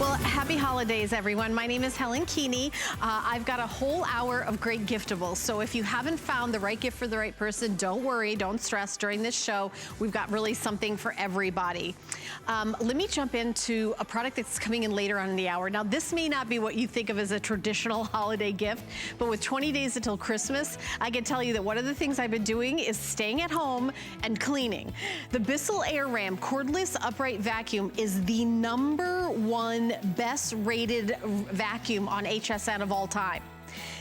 Well, happy holidays, everyone. My name is Helen Keeney. I've got a whole hour of great giftables. So if you haven't found the right gift for the right person, don't worry, don't stress. During this show, we've got really something for everybody. Let me jump into a product that's coming in later on in the hour. Now, this may not be what you think of as a traditional holiday gift, but with 20 days until Christmas, I can tell you that one of the things I've been doing is staying at home and cleaning. The Bissell AirRam cordless upright vacuum is the #1 best rated vacuum on HSN of all time.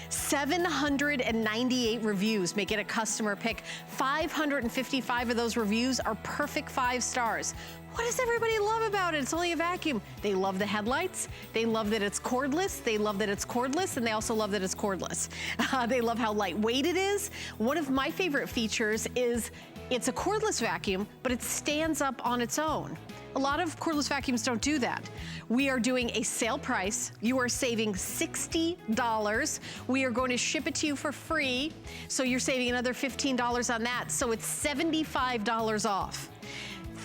798 reviews make it a customer pick. 555 of those reviews are perfect 5 stars. What does everybody love about it? It's only a vacuum. They love the headlights. They love that it's cordless. They love that it's cordless, and they also love that it's cordless. They love how lightweight it is. One of my favorite features is it's a cordless vacuum, but it stands up on its own. A lot of cordless vacuums don't do that. We are doing a sale price. You are saving $60. We are going to ship it to you for free. So you're saving another $15 on that. So it's $75 off.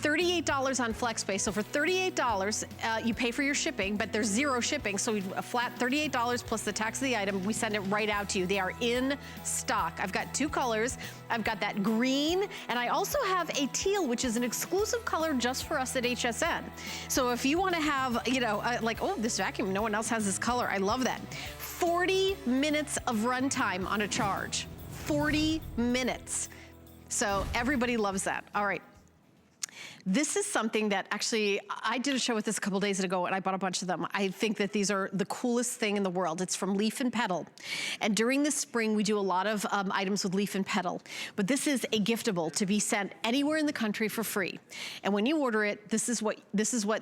$38 on FlexPay. So for $38, you pay for your shipping, but there's 0 shipping. So a flat $38 plus the tax of the item, we send it right out to you. They are in stock. I've got 2 colors. I've got that green, and I also have a teal, which is an exclusive color just for us at HSN. So if you want to have, you know, like, oh, this vacuum, no one else has this color. I love that. 40 minutes of runtime on a charge. 40 minutes. So everybody loves that. All right. This is something that actually, I did a show with this a couple days ago and I bought a bunch of them. I think that these are the coolest thing in the world. It's from Leaf and Petal. And during the spring, we do a lot of items with Leaf and Petal. But this is a giftable to be sent anywhere in the country for free. And when you order it, this is what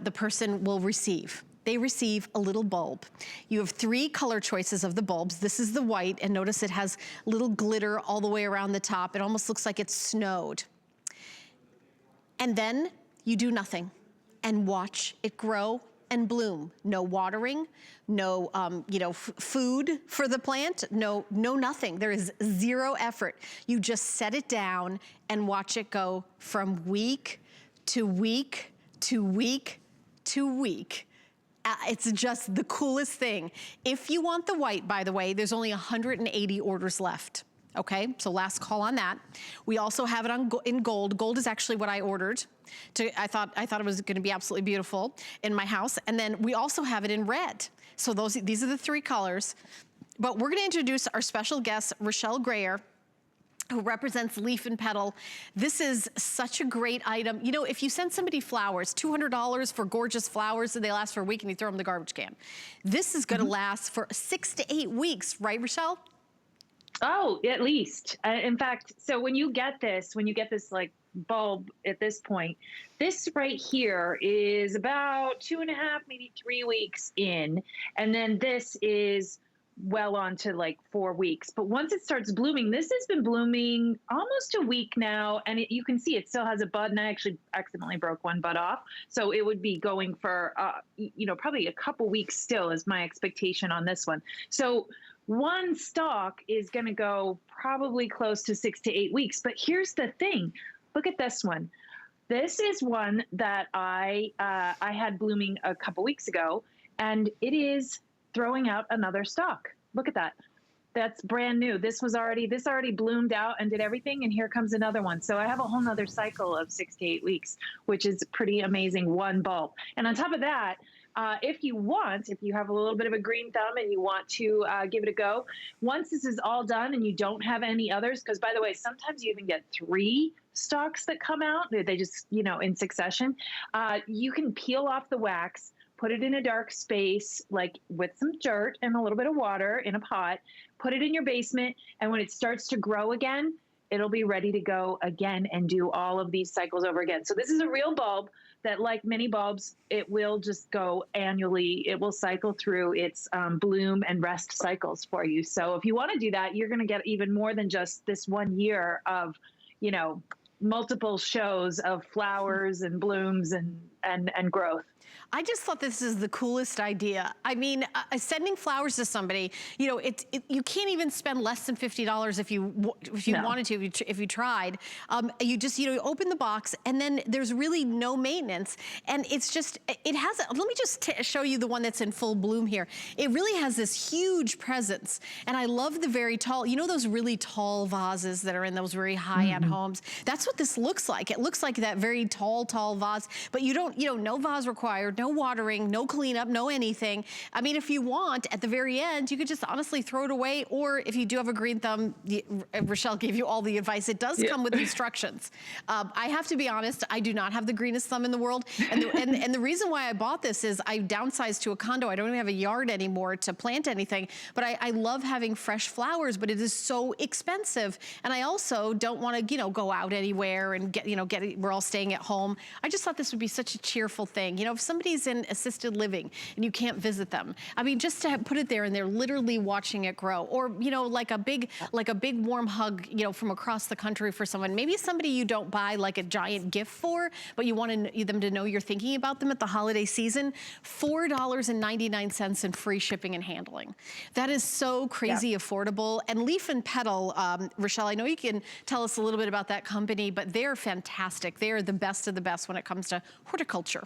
the person will receive. They receive a little bulb. You have 3 color choices of the bulbs. This is the white, and notice it has little glitter all the way around the top. It almost looks like it's snowed. And then you do nothing and watch it grow and bloom. No watering, no food for the plant, no nothing. There is 0 effort. You just set it down and watch it go from week to week to week to week. It's just the coolest thing. If you want the white, by the way, there's only 180 orders left. Okay, so last call on that. We also have it in gold. Gold is actually what I ordered. I thought it was gonna be absolutely beautiful in my house. And then we also have it in red. So these are the 3 colors. But we're gonna introduce our special guest, Rochelle Grayer, who represents Leaf and Petal. This is such a great item. You know, if you send somebody flowers, $200 for gorgeous flowers, and they last for a week and you throw them in the garbage can. This is gonna last for 6 to 8 weeks, right, Rochelle? Oh, at least. In fact, so when you get this like bulb at this point, this right here is about 2.5, maybe 3 weeks in. And then this is well on to like 4 weeks. But once it starts blooming, this has been blooming almost a week now. And you can see it still has a bud, and I actually accidentally broke one bud off. So it would be going for, probably a couple weeks still is my expectation on this one. So one stalk is going to go probably close to 6 to 8 weeks. But here's the thing. Look at this one. This is one that I had blooming a couple weeks ago, and it is throwing out another stalk. Look at that. That's brand new. This already bloomed out and did everything, and here comes another one. So I have a whole nother cycle of 6 to 8 weeks, which is pretty amazing, one bulb. And on top of that, if you have a little bit of a green thumb and you want to give it a go, once this is all done and you don't have any others, because by the way, sometimes you even get 3 stalks that come out, they just, in succession, you can peel off the wax, put it in a dark space, like with some dirt and a little bit of water in a pot, put it in your basement, and when it starts to grow again, it'll be ready to go again and do all of these cycles over again. So this is a real bulb that, like many bulbs, it will just go annually. It will cycle through its bloom and rest cycles for you. So if you want to do that, you're going to get even more than just this 1 year of, multiple shows of flowers and blooms and growth. I just thought this is the coolest idea. I mean, sending flowers to somebody, you know, you can't even spend less than $50 if you wanted to, if you tried. You just, you know, open the box and then there's really no maintenance. And it's just, it has, let me just show you the one that's in full bloom here. It really has this huge presence. And I love the very tall, you know those really tall vases that are in those very high-end homes? That's what this looks like. It looks like that very tall vase, but you don't, you know, no vase required, no watering, no cleanup, no anything. I mean, if you want, at the very end, you could just honestly throw it away, or if you do have a green thumb, Rochelle gave you all the advice. It does come with instructions. I have to be honest, I do not have the greenest thumb in the world. And the reason why I bought this is I downsized to a condo. I don't even have a yard anymore to plant anything, but I love having fresh flowers, but it is so expensive. And I also don't want to, you know, go out anywhere and we're all staying at home. I just thought this would be such a cheerful thing. You know, if somebody's in assisted living and you can't visit them, I mean, just to put it there and they're literally watching it grow, or, you know, like a big warm hug, you know, from across the country for someone, maybe somebody you don't buy like a giant gift for, but you want them to know you're thinking about them at the holiday season, $4.99 in free shipping and handling. That is so crazy affordable. And Leaf and Petal, Rochelle, I know you can tell us a little bit about that company, but they're fantastic. They are the best of the best when it comes to horticulture.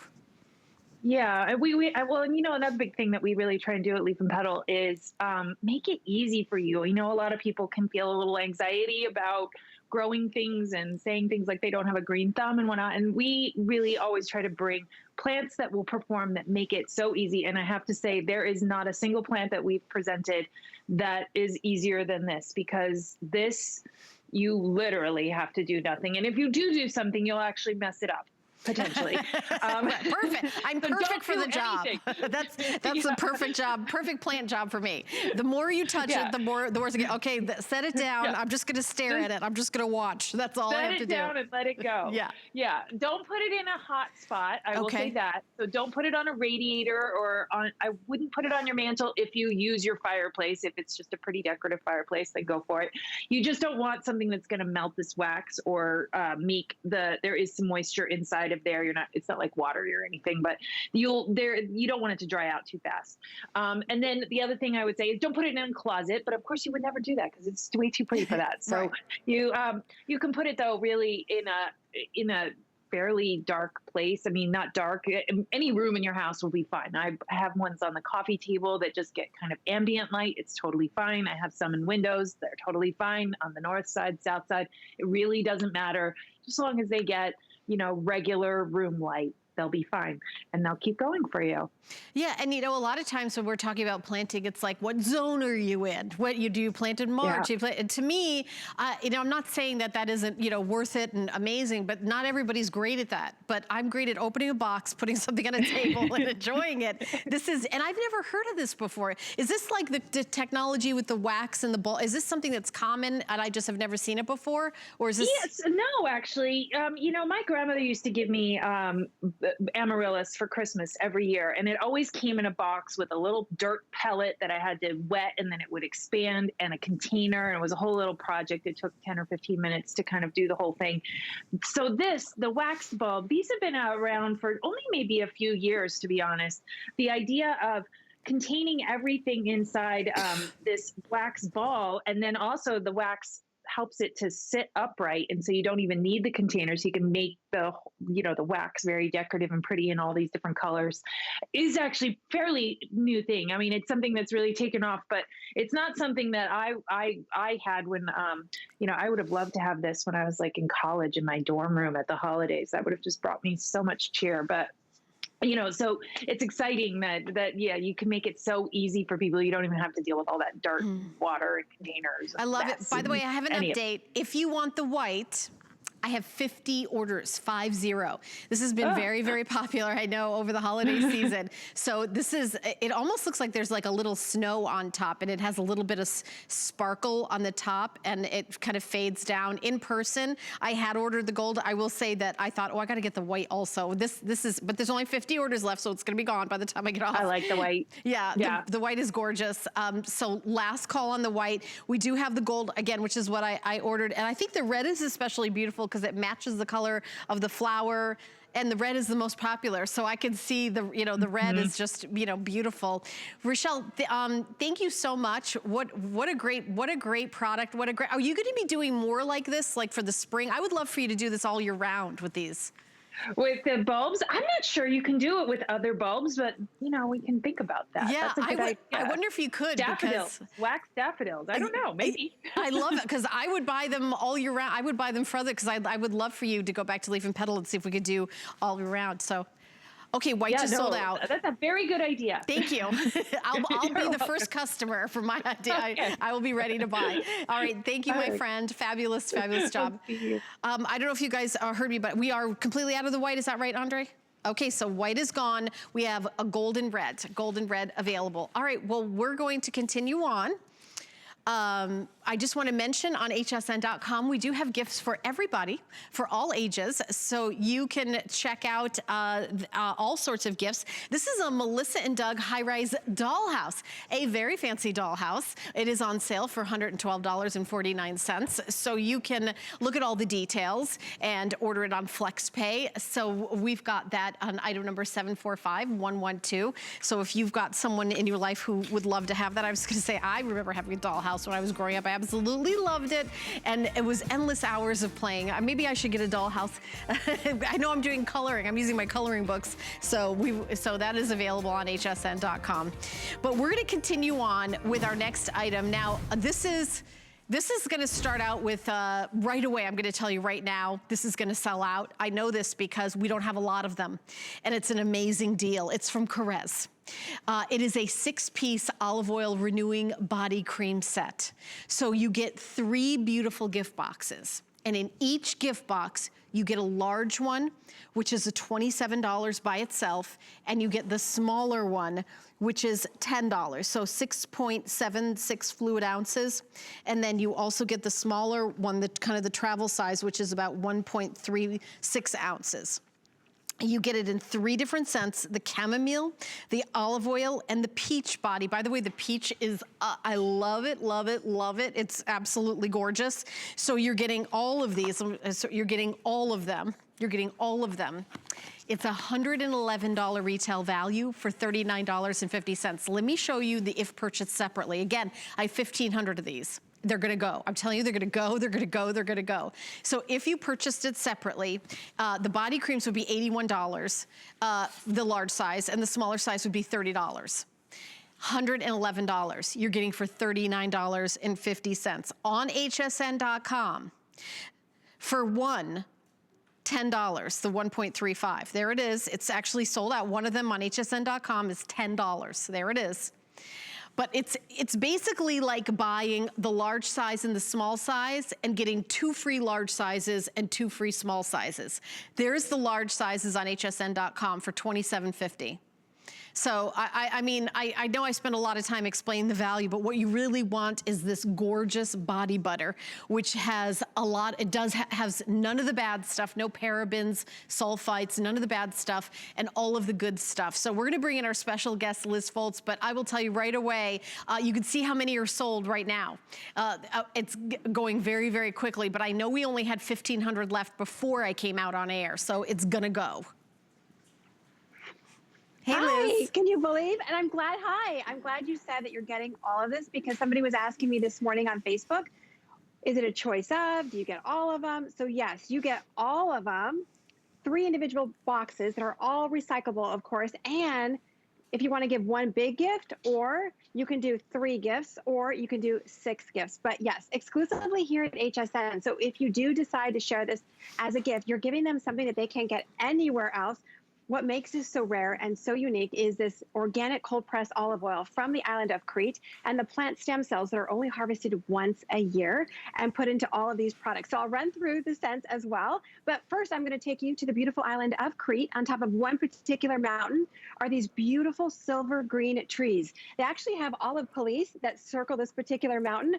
Yeah, well, and you know, another big thing that we really try and do at Leaf and Petal is make it easy for you. You know, a lot of people can feel a little anxiety about growing things and saying things like they don't have a green thumb and whatnot. And we really always try to bring plants that will perform, that make it so easy. And I have to say, there is not a single plant that we've presented that is easier than this, because this, you literally have to do nothing. And if you do something, you'll actually mess it up. Potentially. Perfect. I'm perfect for the job. That's the perfect job, perfect plant job for me. The more you touch it, the worse it gets. Okay, set it down. I'm just going to stare at it. I'm just going to watch. That's all I have to do. Set it down and let it go. Yeah. Don't put it in a hot spot. I will say that. So don't put it on a radiator or on, I wouldn't put it on your mantle if you use your fireplace. If it's just a pretty decorative fireplace, then go for it. You just don't want something that's going to melt this wax or make there is some moisture inside of there. It's not like water or anything, but you don't want it to dry out too fast. And then the other thing I would say is don't put it in a closet, but of course you would never do that because it's way too pretty for that. So you can put it though really in a fairly dark place. I mean, not dark, any room in your house will be fine. I have ones on the coffee table that just get kind of ambient light. It's totally fine. I have some in windows. They're totally fine on the north side, south side. It really doesn't matter. Just as long as they get, you know, regular room light, they'll be fine and they'll keep going for you. Yeah, and you know, a lot of times when we're talking about planting, it's like, what zone are you in? What you plant in March? And to me, you know, I'm not saying that isn't, you know, worth it and amazing, but not everybody's great at that. But I'm great at opening a box, putting something on a table and enjoying it. And I've never heard of this before. Is this like the technology with the wax and the ball? Is this something that's common and I just have never seen it before? Or is this? Yes, no, actually, you know, my grandmother used to give me amaryllis for Christmas every year, and it always came in a box with a little dirt pellet that I had to wet, and then it would expand, and a container, and it was a whole little project. It took 10 or 15 minutes to kind of do the whole thing. So the wax bulb, these have been around for only maybe a few years, to be honest. The idea of containing everything inside this wax ball, and then also the wax helps it to sit upright, and so you don't even need the container, so you can make the wax very decorative and pretty in all these different colors, is actually fairly new thing. I mean, it's something that's really taken off, but it's not something that I had when you know, I would have loved to have this when I was like in college in my dorm room at the holidays. That would have just brought me so much cheer. But you know, so it's exciting that you can make it so easy for people. You don't even have to deal with all that dirt, water, and containers. I love it. By the way, I have an update. If you want the white, I have 50 orders, 50. This has been very, very popular, I know, over the holiday season. So this is, it almost looks like there's like a little snow on top, and it has a little bit of sparkle on the top, and it kind of fades down. In person, I had ordered the gold. I will say that I thought, oh, I got to get the white also. This is, but there's only 50 orders left, so it's going to be gone by the time I get off. I like the white. Yeah. The white is gorgeous. So last call on the white. We do have the gold again, which is what I ordered. And I think the red is especially beautiful because it matches the color of the flower. and the red is the most popular. So I can see the, you know, the red is just, you know, beautiful. Rochelle, thank you so much. What a great product. Are you gonna be doing more like this, like for the spring? I would love for you to do this all year round with these. With the bulbs, I'm not sure you can do it with other bulbs, but you know, we can think about that. Yeah, That's a good idea. I wonder if you could. Daffodils, wax daffodils. I don't know, maybe. I love it, because I would buy them all year round. I would buy them further, because I would love for you to go back to Leaf and Petal and see if we could do all year round. So, okay, white just sold out. That's a very good idea. Thank you. I'll be the first customer for my idea. Okay. I will be ready to buy. All right, thank you, my friend. Fabulous, fabulous job. I don't know if you guys heard me, but we are completely out of the white. Is that right, Andre? Okay, so white is gone. We have a golden red available. All right, well, we're going to continue on. I just want to mention on hsn.com, we do have gifts for everybody, for all ages. So you can check out all sorts of gifts. This is a Melissa and Doug high-rise dollhouse, a very fancy dollhouse. It is on sale for $112.49. So you can look at all the details and order it on FlexPay. So we've got that on item number 745112. So if you've got someone in your life who would love to have that, I was going to say, I remember having a dollhouse when I was growing up. I absolutely loved it, and it was endless hours of playing. Maybe I should get a dollhouse. I know I'm doing coloring. I'm using my coloring books, so that is available on hsn.com. But we're going to continue on with our next item. Now, this is going to start out with, right away, I'm going to tell you right now, this is going to sell out. I know this because we don't have a lot of them, and it's an amazing deal. It's from KORRES. It is a 6-piece olive oil renewing body cream set. So you get 3 beautiful gift boxes. And in each gift box, you get a large one, which is a $27 by itself, and you get the smaller one, which is $10. So 6.76 fluid ounces. And then you also get the smaller one, the kind of the travel size, which is about 1.36 ounces. You get it in 3 different scents: the chamomile, the olive oil, and the peach body. By the way, the peach is, I love it, love it, love it. It's absolutely gorgeous. So you're getting all of these, so you're getting all of them. You're getting all of them. It's a $111 retail value for $39.50. Let me show you the if purchased separately. Again, I have 1,500 of these. They're gonna go. I'm telling you, they're gonna go, they're gonna go, they're gonna go. So if you purchased it separately, the body creams would be $81, the large size, and the smaller size would be $30. $111 you're getting for $39.50 on hsn.com. For one, $10, the 1.35. There it is. It's actually sold out. One of them on hsn.com is $10. There it is. But it's basically like buying the large size and the small size and getting 2 free large sizes and 2 free small sizes. There's the large sizes on hsn.com for $27.50. So I mean, I know I spent a lot of time explaining the value, but what you really want is this gorgeous body butter, which has a lot, it does has none of the bad stuff, no parabens, sulfites, none of the bad stuff, and all of the good stuff. So we're gonna bring in our special guest, Liz Foltz, but I will tell you right away, you can see how many are sold right now. It's going very, very quickly, but I know we only had 1,500 left before I came out on air, so it's gonna go. Hey, Liz. Hi, can you believe? And I'm glad you said that you're getting all of this, because somebody was asking me this morning on Facebook, is it a choice of, do you get all of them? So yes, you get all of them, 3 individual boxes that are all recyclable, of course. And if you want to give 1 big gift, or you can do 3 gifts, or you can do 6 gifts. But yes, exclusively here at HSN. So if you do decide to share this as a gift, you're giving them something that they can't get anywhere else. What makes this so rare and so unique is this organic cold pressed olive oil from the island of Crete, and the plant stem cells that are only harvested once a year and put into all of these products. So I'll run through the scents as well. But first, I'm going to take you to the beautiful island of Crete. On top of one particular mountain are these beautiful silver green trees. They actually have olive police that circle this particular mountain,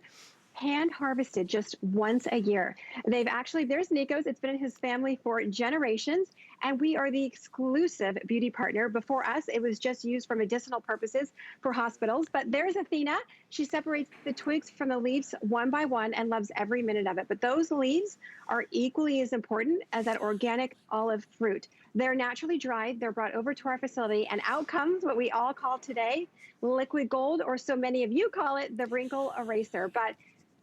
hand harvested just once a year. They've actually, there's Nikos, it's been in his family for generations, and we are the exclusive beauty partner. Before us, it was just used for medicinal purposes for hospitals. But there's Athena. She separates the twigs from the leaves one by one and loves every minute of it. But those leaves are equally as important as that organic olive fruit. They're naturally dried. They're brought over to our facility, and out comes what we all call today liquid gold, or so many of you call it the wrinkle eraser. But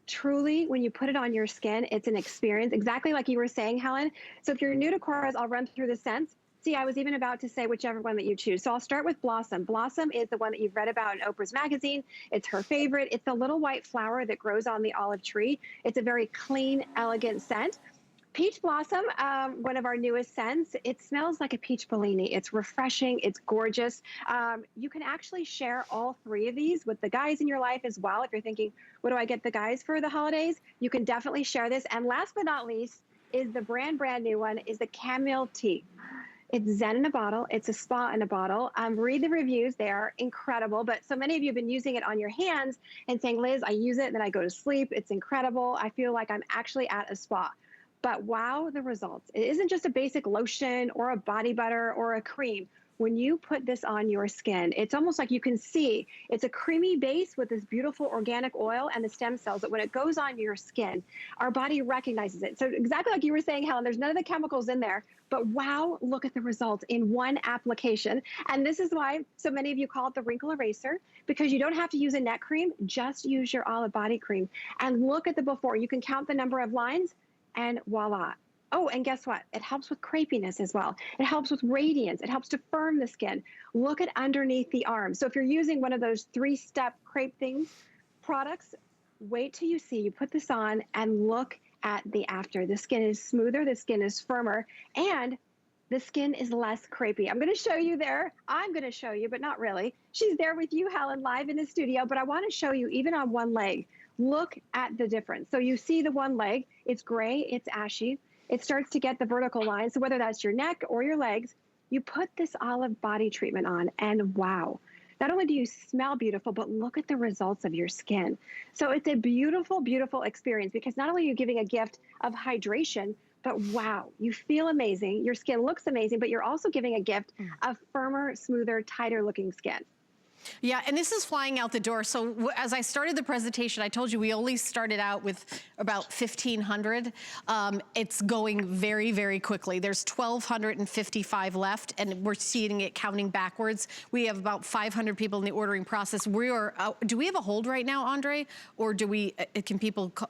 truly, when you put it on your skin, it's an experience, exactly like you were saying, Helen. So if you're new to KORRES, I'll run through the scents. See, I was even about to say whichever one that you choose. So I'll start with Blossom. Blossom is the one that you've read about in Oprah's magazine. It's her favorite. It's the little white flower that grows on the olive tree. It's a very clean, elegant scent. Peach Blossom, one of our newest scents, it smells like a peach Bellini. It's refreshing, it's gorgeous. You can actually share all three of these with the guys in your life as well. If you're thinking, what do I get the guys for the holidays? You can definitely share this. And last but not least is the brand new one, is the Chamomile Tea. It's Zen in a bottle. It's a spa in a bottle. Read the reviews. They are incredible. But so many of you have been using it on your hands and saying, Liz, I use it and then I go to sleep. It's incredible. I feel like I'm actually at a spa. But wow, the results. It isn't just a basic lotion or a body butter or a cream. When you put this on your skin, it's almost like you can see it's a creamy base with this beautiful organic oil and the stem cells that when it goes on your skin, our body recognizes it. So exactly like you were saying, Helen, there's none of the chemicals in there, but wow, look at the results in one application. And this is why so many of you call it the wrinkle eraser, because you don't have to use a neck cream, just use your olive body cream. And look at the before. You can count the number of lines and voila. Oh, and guess what? It helps with crepiness as well. It helps with radiance. It helps to firm the skin. Look at underneath the arm. So if you're using one of those 3-step crepe things, products, wait till you see, you put this on and look at the after. The skin is smoother, the skin is firmer, and the skin is less crepey. I'm gonna show you there. I'm gonna show you, but not really. She's there with you, Helen, live in the studio, but I wanna show you even on one leg. Look at the difference. So you see the one leg, it's gray, it's ashy. It starts to get the vertical line. So whether that's your neck or your legs, you put this olive body treatment on and wow. Not only do you smell beautiful, but look at the results of your skin. So it's a beautiful, beautiful experience because not only are you giving a gift of hydration, but wow, you feel amazing. Your skin looks amazing, but you're also giving a gift of firmer, smoother, tighter looking skin. Yeah, and this is flying out the door. So as I started the presentation, I told you we only started out with about 1,500. It's going very, very quickly. There's 1,255 left, and we're seeing it counting backwards. We have about 500 people in the ordering process. We are, do we have a hold right now, Andre? Or do we, can people call?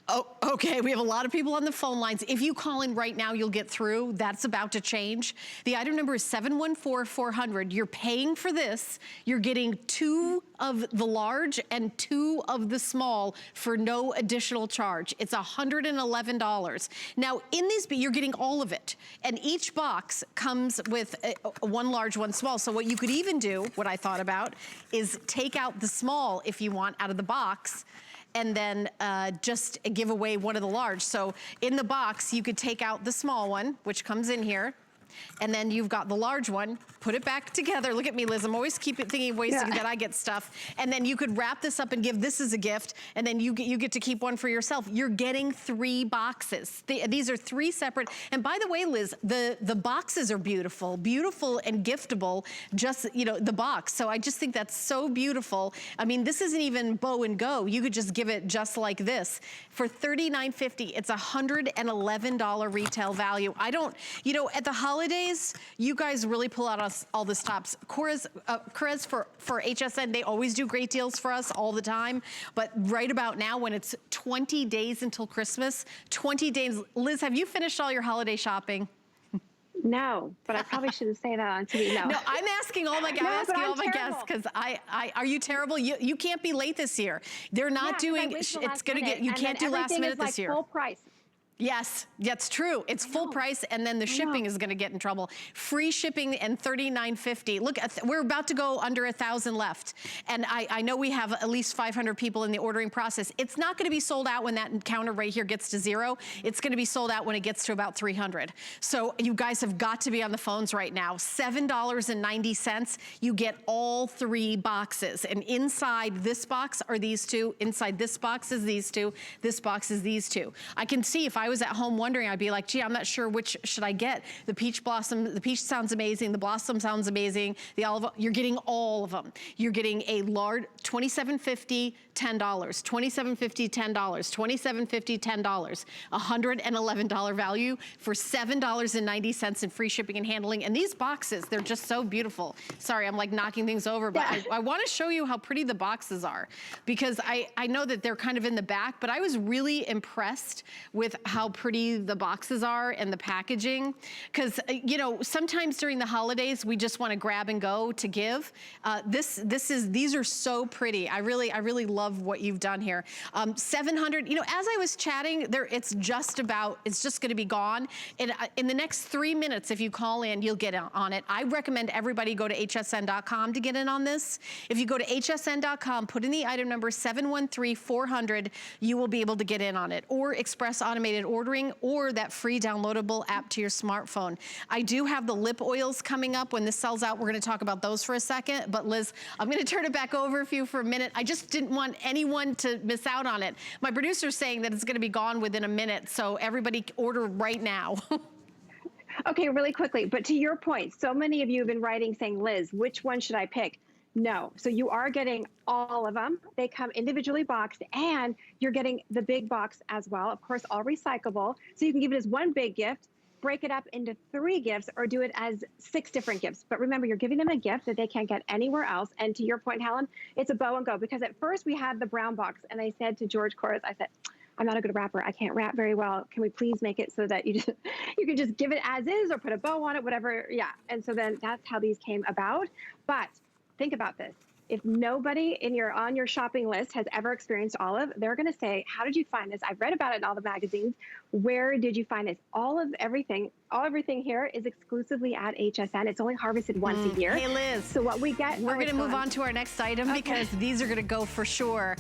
Oh, okay, we have a lot of people on the phone lines. If you call in right now, you'll get through. That's about to change. The item number is 714-400. You're paying for this. You're getting 2 of the large and 2 of the small for no additional charge. It's $111. Now, in these, you're getting all of it. And each box comes with one large, one small. So what you could even do, what I thought about, is take out the small if you want out of the box, and then just give away one of the large. So in the box, you could take out the small one, which comes in here, and then you've got the large one, put it back together. Look at me, Liz, I'm always thinking of ways that I get stuff. And then you could wrap this up and give this as a gift, and then you get to keep one for yourself. You're getting 3 boxes. These are 3 separate, and by the way, Liz, the boxes are beautiful, beautiful and giftable, just, you know, the box. So I just think that's so beautiful. I mean, this isn't even bow and go. You could just give it just like this. For $39.50, it's $111 retail value. I don't, you know, at the holidays, you guys really pull out all the stops. KORRES for HSN, they always do great deals for us all the time. But right about now, when it's 20 days until Christmas, 20 days. Liz, have you finished all your holiday shopping? No, but I probably shouldn't say that on TV. No, I'm asking all my guests, because are you terrible? You can't be late this year. They're not doing. It's gonna get. You can't do last minute this year. Full price. Yes, that's true. It's full price, and then the shipping is gonna get in trouble. Free shipping and $39.50. Look, we're about to go under 1,000 left. And I know we have at least 500 people in the ordering process. It's not gonna be sold out when that counter right here gets to 0. It's gonna be sold out when it gets to about 300. So you guys have got to be on the phones right now. $7.90, you get all 3 boxes. And inside this box are these 2, inside this box is these 2, this box is these 2. I can see if I I was at home wondering, I'd be like, gee, I'm not sure which should I get. The peach blossom, the peach sounds amazing. The blossom sounds amazing. The olive, you're getting all of them. You're getting a large, $27.50, $10, $27.50, $10, $27.50, $10, $111 value for $7.90 in free shipping and handling. And these boxes, they're just so beautiful. Sorry, I'm like knocking things over, but I want to show you how pretty the boxes are, because I know that they're kind of in the back, but I was really impressed with how pretty the boxes are and the packaging. Because, you know, sometimes during the holidays, we just want to grab and go to give. These are so pretty. I really love what you've done here. 700, you know, as I was chatting there, it's just going to be gone. In the next 3 minutes, if you call in, you'll get on it. I recommend everybody go to hsn.com to get in on this. If you go to hsn.com, put in the item number 713-400, you will be able to get in on it, or express automated ordering, or that free downloadable app to your smartphone. I do have the lip oils coming up. When this sells out, we're going to talk about those for a second. But Liz, I'm going to turn it back over for you for a minute. I just didn't want anyone to miss out on it. My producer's saying that it's going to be gone within a minute, so everybody order right now. Okay, really quickly, but to your point, so many of you have been writing saying, Liz, which one should I pick? No, so you are getting all of them. They come individually boxed, and you're getting the big box as well. Of course, all recyclable. So you can give it as one big gift, break it up into 3 gifts, or do it as 6 different gifts. But remember, you're giving them a gift that they can't get anywhere else. And to your point, Helen, it's a bow and go, because at first we had the brown box, and I said to George KORRES, I said, I'm not a good rapper. I can't rap very well. Can we please make it so that you can just give it as is, or put a bow on it, whatever. Yeah. And so then that's how these came about. But think about this. If nobody on your shopping list has ever experienced olive, they're going to say, how did you find this? I've read about it in all the magazines. Where did you find this? All everything here is exclusively at HSN. It's only harvested once a year. Hey, Liz. So what we get... We're going to move on to our next item, because these are going to go for sure.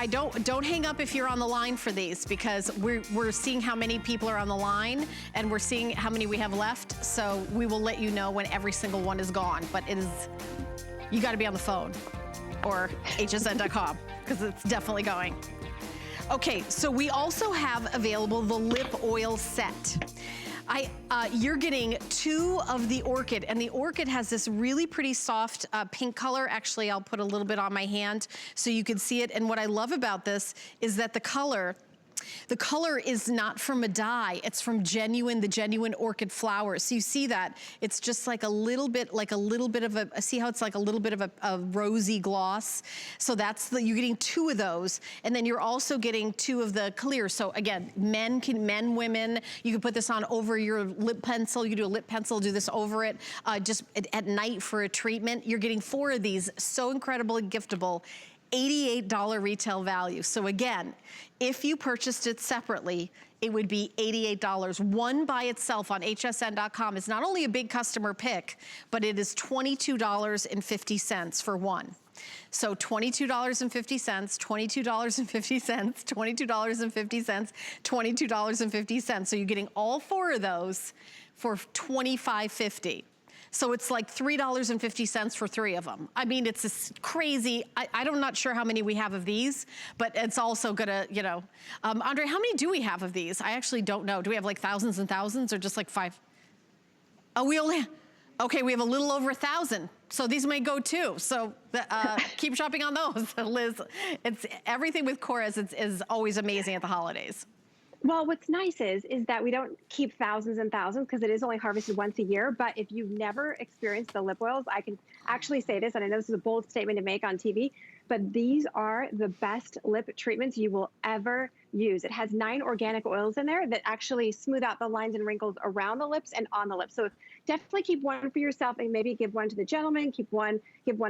Don't hang up if you're on the line for these, because we're seeing how many people are on the line, and we're seeing how many we have left. So we will let you know when every single one is gone. But it is... You got to be on the phone or hsn.com, because it's definitely going. Okay, so we also have available the lip oil set. You're getting 2 of the orchid, and the orchid has this really pretty soft pink color. Actually, I'll put a little bit on my hand so you can see it. And what I love about this is that the color is not from a dye. It's from the genuine orchid flowers. So you see that it's just like a little bit of a, see how it's like a little bit of a rosy gloss. So you're getting 2 of those. And then you're also getting 2 of the clear. So again, women, you can put this on over your lip pencil. You can do a lip pencil, do this over it, just at night for a treatment. You're getting 4 of these, so incredibly giftable. $88 retail value. So again, if you purchased it separately, it would be $88. One by itself on hsn.com is not only a big customer pick, but it is $22.50 for one. So $22.50, $22.50, $22.50, $22.50. So you're getting all 4 of those for $25.50. So it's like $3.50 for 3 of them. I mean, it's this crazy, I'm not sure how many we have of these, but it's also gonna, you know. Andre, how many do we have of these? I actually don't know. Do we have like thousands and thousands, or just like 5? Oh, we only, okay, we have a little over 1,000. So these may go too. So keep shopping on those, Liz. It's everything with KORRES is always amazing at the holidays. Well, what's nice is that we don't keep thousands and thousands, because it is only harvested once a year. But if you've never experienced the lip oils, I can actually say this, and I know this is a bold statement to make on TV, but these are the best lip treatments you will ever use. It has 9 organic oils in there that actually smooth out the lines and wrinkles around the lips and on the lips. So definitely keep one for yourself, and maybe give one to the gentleman, give one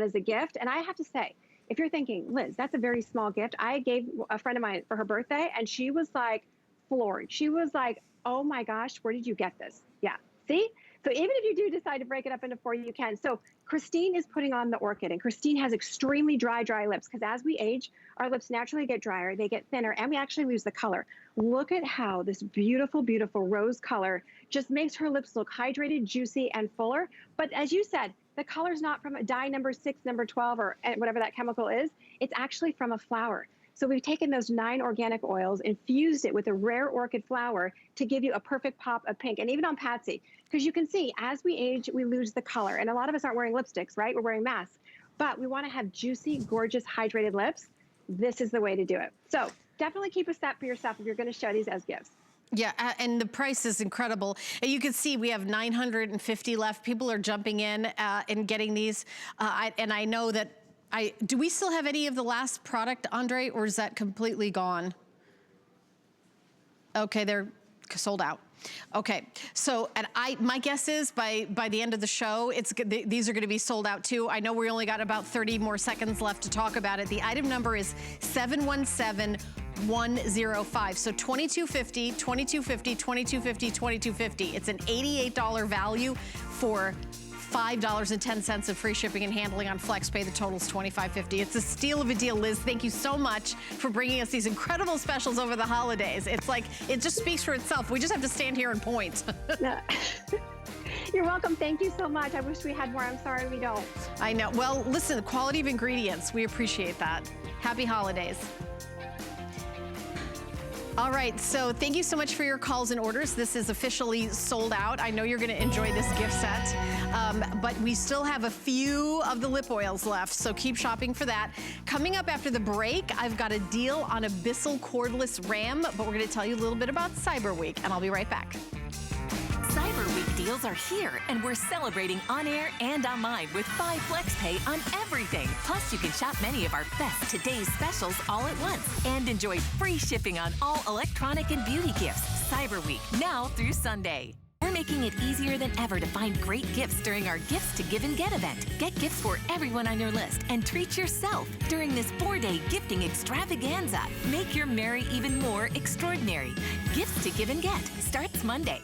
as a gift. And I have to say, if you're thinking, Liz, that's a very small gift. I gave a friend of mine for her birthday, and she was like, floored. She was like, oh my gosh, where did you get this? Yeah, see? So even if you do decide to break it up into 4, you can. So Christine is putting on the orchid, and Christine has extremely dry lips, because as we age, our lips naturally get drier, they get thinner, and we actually lose the color. Look at how this beautiful, beautiful rose color just makes her lips look hydrated, juicy, and fuller. But as you said, the color's not from a dye number 6, number 12, or whatever that chemical is. It's actually from a flower. So we've taken those 9 organic oils, infused it with a rare orchid flower to give you a perfect pop of pink. And even on Patsy, because you can see as we age, we lose the color. And a lot of us aren't wearing lipsticks, right? We're wearing masks. But we want to have juicy, gorgeous, hydrated lips. This is the way to do it. So definitely keep a set for yourself if you're going to show these as gifts. Yeah, and the price is incredible. And you can see we have 950 left. People are jumping in and getting these. And I know that do we still have any of the last product, Andre, or is that completely gone? Okay, they're sold out. Okay, so and my guess is by the end of the show, these are going to be sold out too. I know we only got about 30 more seconds left to talk about it. The item number is 717105. So 2250, 2250, 2250, 2250. It's an $88 value for $5.10 of free shipping and handling on FlexPay. The total is $25.50. It's a steal of a deal. Liz, thank you so much for bringing us these incredible specials over the holidays. It's like, it just speaks for itself. We just have to stand here and point. You're welcome. Thank you so much. I wish we had more. I'm sorry we don't. I know. Well, listen, the quality of ingredients, we appreciate that. Happy holidays. All right, so thank you so much for your calls and orders. This is officially sold out. I know you're gonna enjoy this gift set, but we still have a few of the lip oils left, so keep shopping for that. Coming up after the break, I've got a deal on a Bissell cordless RAM, but we're gonna tell you a little bit about Cyber Week, and I'll be right back. Cyber Week deals are here, and we're celebrating on air and online with 5 FlexPay on everything. Plus, you can shop many of our best today's specials all at once and enjoy free shipping on all electronic and beauty gifts. Cyber Week, now through Sunday. We're making it easier than ever to find great gifts during our Gifts to Give and Get event. Get gifts for everyone on your list and treat yourself during this 4-day gifting extravaganza. Make your Merry even more extraordinary. Gifts to Give and Get starts Monday.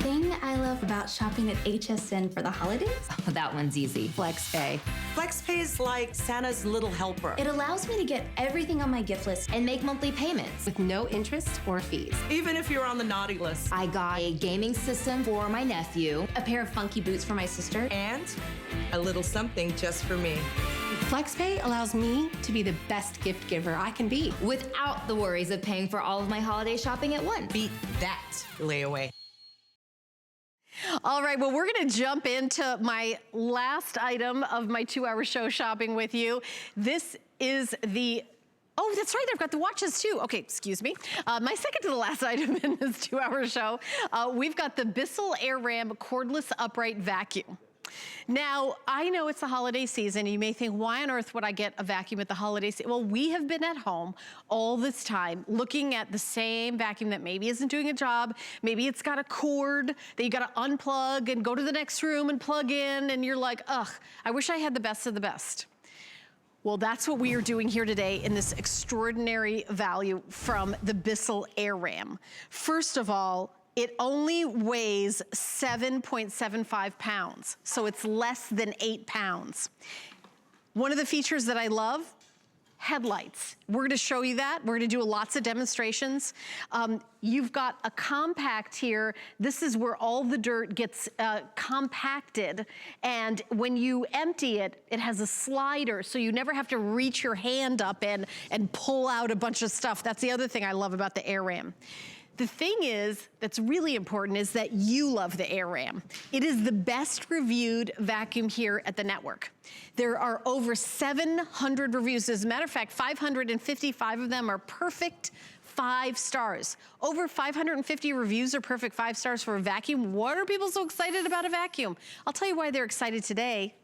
Thing I love about shopping at HSN for the holidays? Oh, that one's easy. FlexPay. FlexPay is like Santa's little helper. It allows me to get everything on my gift list and make monthly payments With no interest or fees. Even if you're on the naughty list. I got a gaming system for my nephew, a pair of funky boots for my sister, And a little something just for me. FlexPay allows me to be the best gift giver I can be. without the worries of paying for all of my holiday shopping at once. Beat that layaway. All right, well, we're gonna jump into my last item of my 2-hour show shopping with you. This is the, oh, that's right, I've got the watches too. Okay, excuse me. My second to the last item in this 2-hour show, we've got the Bissell AirRam cordless upright vacuum. Now, I know it's the holiday season. You may think, why on earth would I get a vacuum at the holiday season? Well, we have been at home all this time looking at the same vacuum that maybe isn't doing a job. Maybe it's got a cord that you gotta unplug and go to the next room and plug in, and you're like, ugh, I wish I had the best of the best. Well, that's what we are doing here today in this extraordinary value from the Bissell AirRam. First of all, it only weighs 7.75 pounds, so it's less than 8 pounds. One of the features that I love, headlights. We're gonna show you that. We're gonna do lots of demonstrations. You've got a compact here. This is where all the dirt gets compacted, and when you empty it, it has a slider, so you never have to reach your hand up and pull out a bunch of stuff. That's the other thing I love about the AirRam. The thing is, that's really important, is that you love the AirRam. It is the best reviewed vacuum here at the network. There are over 700 reviews. As a matter of fact, 555 of them are perfect 5 stars. Over 550 reviews are perfect 5 stars for a vacuum. What are people so excited about a vacuum? I'll tell you why they're excited today.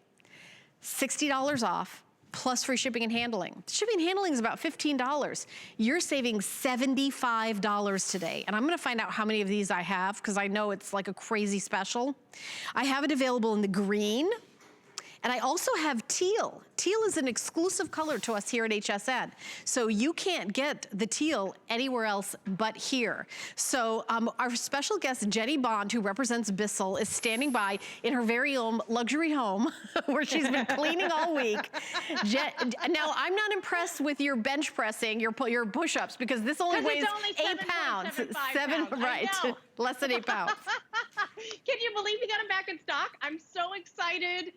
$60 off. Plus free shipping and handling. Shipping and handling is about $15. You're saving $75 today. And I'm gonna find out how many of these I have, because I know it's like a crazy special. I have it available in the green, and I also have teal. Teal is an exclusive color to us here at HSN. So you can't get the teal anywhere else but here. So our special guest, Jenny Bond, who represents Bissell, is standing by in her very own luxury home where she's been cleaning all week. Now, I'm not impressed with your bench pressing, your push-ups, because this only weighs only 8 pounds. pounds. Right, less than 8 pounds. Can you believe we got them back in stock? I'm so excited.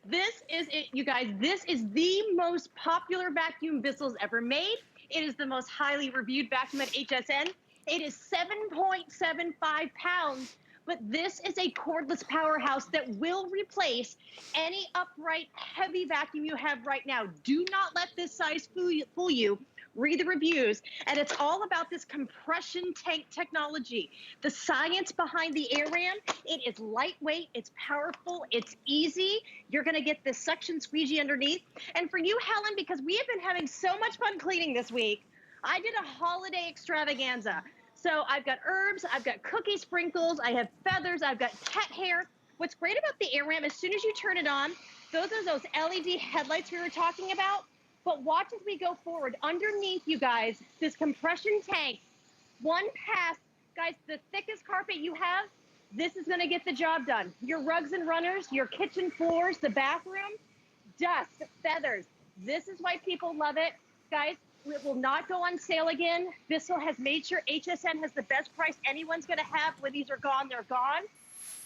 This is it, you guys. This is the most popular vacuum Bissell's ever made. It is the most highly reviewed vacuum at HSN. It is 7.75 pounds, but this is a cordless powerhouse that will replace any upright heavy vacuum you have right now. Do not let this size fool you. Read the reviews, and it's all about this compression tank technology. The science behind the AirRam, it is lightweight, it's powerful, it's easy. You're gonna get this suction squeegee underneath. And for you, Helen, because we have been having so much fun cleaning this week, I did a holiday extravaganza. So I've got herbs, I've got cookie sprinkles, I have feathers, I've got cat hair. What's great about the AirRam, as soon as you turn it on, those are those LED headlights we were talking about. But watch as we go forward. Underneath, you guys, this compression tank, one pass, guys, the thickest carpet you have, this is gonna get the job done. Your rugs and runners, your kitchen floors, the bathroom, dust, feathers. This is why people love it. Guys, it will not go on sale again. Bissell has made sure HSN has the best price anyone's gonna have. When these are gone, they're gone.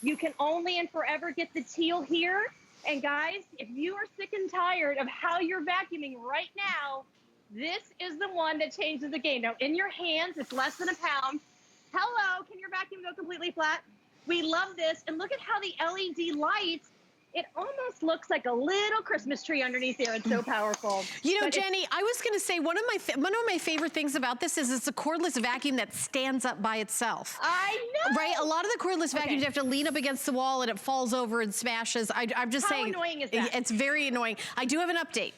You can only and forever get the teal here. And guys, if you are sick and tired of how you're vacuuming right now, this is the one that changes the game. Now, in your hands, it's less than a pound. Hello, can your vacuum go completely flat? We love this. And look at how the LED lights, it almost looks like a little Christmas tree underneath there. It's so powerful. You know, Jenny, I was going to say one of my favorite things about this is it's a cordless vacuum that stands up by itself. I know. Right? A lot of the cordless vacuums, you have to lean up against the wall and it falls over and smashes. I'm just saying. How annoying is that? It's very annoying. I do have an update.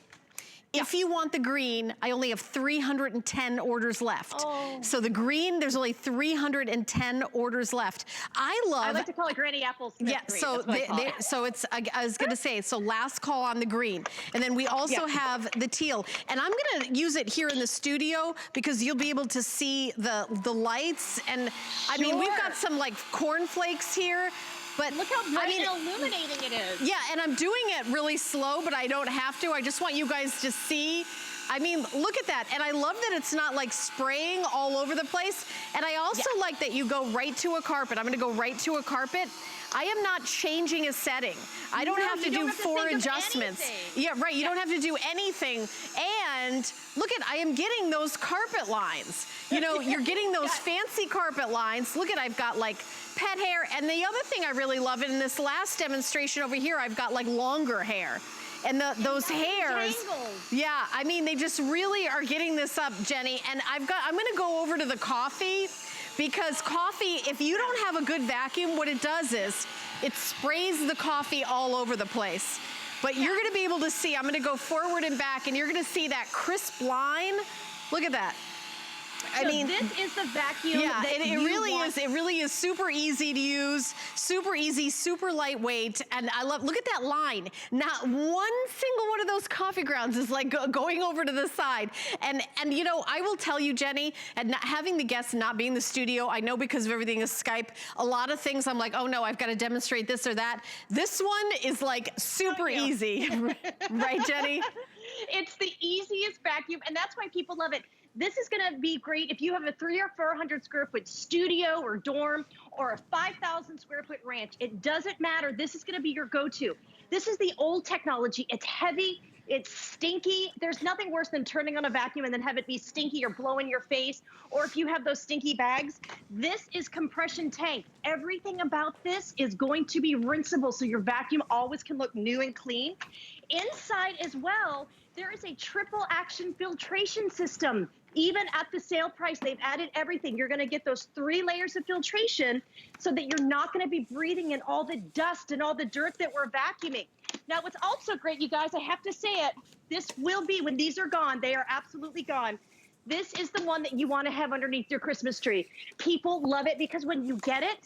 If you want the green, I only have 310 orders left. Oh. So the green, there's only 310 orders left. I like to call it Granny Apple Smith. Yeah, so it's, I was gonna say, so last call on the green. And then we also have the teal. And I'm gonna use it here in the studio because you'll be able to see the lights. And I mean, we've got some like cornflakes here. But look how bright and illuminating it is. Yeah, and I'm doing it really slow, but I don't have to. I just want you guys to see. I mean, look at that. And I love that it's not like spraying all over the place. And I also like that you go right to a carpet. I'm gonna go right to a carpet. I am not changing a setting. I don't have to do 4 adjustments. Yeah, right, you don't have to do anything. And look at, I am getting those carpet lines. You know, you're getting those fancy carpet lines. Look at, I've got like pet hair. And the other thing I really love, in this last demonstration over here, I've got like longer hair. And those hairs, yeah, I mean, they just really are getting this up, Jenny. And I'm gonna go over to the coffee, because coffee, if you don't have a good vacuum, what it does is it sprays the coffee all over the place. But you're gonna be able to see, I'm gonna go forward and back, and you're gonna see that crisp line. Look at that. I mean, this is the vacuum. Yeah, that it really is. It really is super easy to use, super easy, super lightweight, and I love. Look at that line. Not one single one of those coffee grounds is like going over to the side. And you know, I will tell you, Jenny, and not having the guests not being in the studio, I know because of everything is Skype. A lot of things I'm like, oh no, I've got to demonstrate this or that. This one is like super easy, right, Jenny? It's the easiest vacuum, and that's why people love it. This is gonna be great if you have a 300 or 400 square foot studio or dorm or a 5,000 square foot ranch. It doesn't matter. This is gonna be your go-to. This is the old technology. It's heavy, it's stinky. There's nothing worse than turning on a vacuum and then have it be stinky or blow in your face, or if you have those stinky bags. This is compression tank. Everything about this is going to be rinsable, so your vacuum always can look new and clean. Inside as well, there is a triple action filtration system. Even at the sale price, they've added everything. You're gonna get those 3 layers of filtration so that you're not gonna be breathing in all the dust and all the dirt that we're vacuuming. Now, what's also great, you guys, I have to say it, this will be, when these are gone, they are absolutely gone. This is the one that you wanna have underneath your Christmas tree. People love it because when you get it,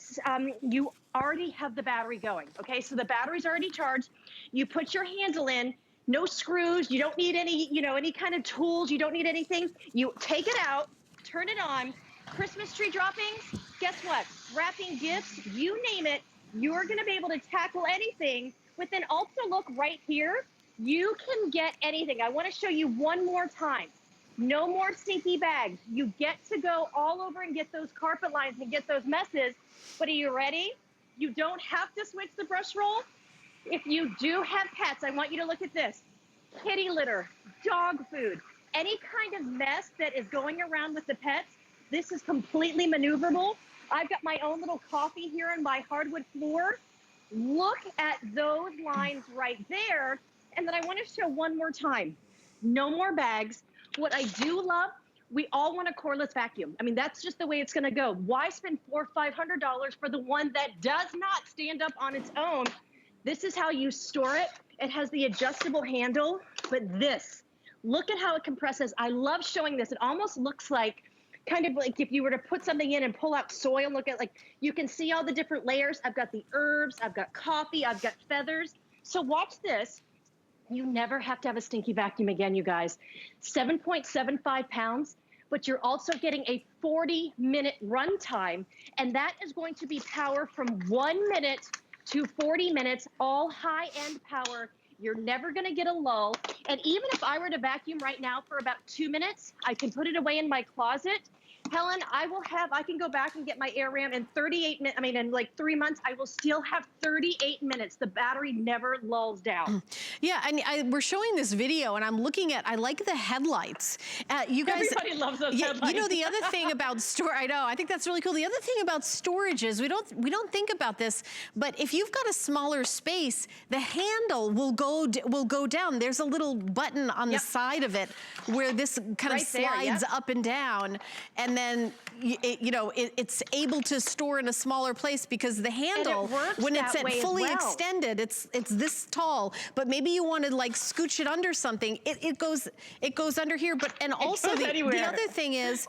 you already have the battery going, okay? So the battery's already charged. You put your handle in, no screws, you don't need any, you know, any kind of tools, you don't need anything. You take it out, turn it on, Christmas tree droppings, guess what? Wrapping gifts, you name it, you're gonna be able to tackle anything. With an also look right here, you can get anything. I wanna show you one more time. No more stinky bags. You get to go all over and get those carpet lines and get those messes, but are you ready? You don't have to switch the brush roll. If you do have pets, I want you to look at this. Kitty litter, dog food, Any kind of mess that is going around with the pets, this is completely maneuverable. I've got my own little coffee here on my hardwood floor. Look at those lines right there. And then I want to show one more time. No more bags. What I do love, we all want a cordless vacuum. I mean, that's just the way it's going to go. Why spend $400 or $500 for the one that does not stand up on its own? This is how you store it. It has the adjustable handle, but this, look at how it compresses. I love showing this. It almost looks like kind of like if you were to put something in and pull out soil, look at, like, you can see all the different layers. I've got the herbs, I've got coffee, I've got feathers. So watch this. You never have to have a stinky vacuum again, you guys. 7.75 pounds, but you're also getting a 40-minute run time, and that is going to be power from 1 minute to 40 minutes, all high-end power. You're never gonna get a lull. And even if I were to vacuum right now for about 2 minutes, I can put it away in my closet. Helen, I can go back and get my air ram in 38 minutes. I mean, in like 3 months, I will still have 38 minutes. The battery never lulls down. Yeah, and we're showing this video, and I'm looking at, I like the headlights. You guys, everybody loves those headlights. You know, the other thing about I know, I think that's really cool. The other thing about storage is we don't think about this, but if you've got a smaller space, the handle will go down. There's a little button on the side of it where this kind of slides up and down, and then it's able to store in a smaller place because the handle, when it's at fully extended, it's this tall. But maybe you want to like scooch it under something. It goes under here. But and also the other thing is,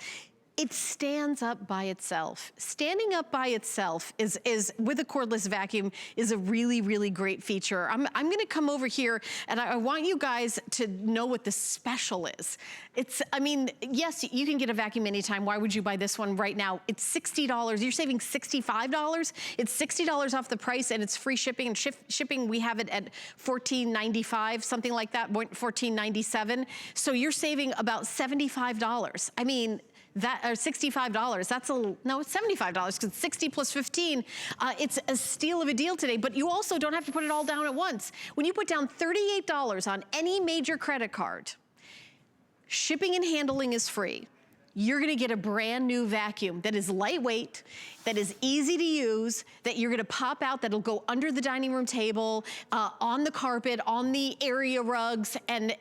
it stands up by itself. Standing up by itself is with a cordless vacuum is a really, really great feature. I'm gonna come over here and I want you guys to know what the special is. I mean, yes, you can get a vacuum anytime. Why would you buy this one right now? It's $60. You're saving $65. It's $60 off the price, and it's free shipping. And shipping, we have it at $14.95, something like that, $14.97. So you're saving about $75. I mean, that, or $65, that's no, it's $75, because 60 plus 15, it's a steal of a deal today, but you also don't have to put it all down at once. When you put down $38 on any major credit card, shipping and handling is free. You're gonna get a brand new vacuum that is lightweight, that is easy to use, that you're gonna pop out, that'll go under the dining room table, on the carpet, on the area rugs, and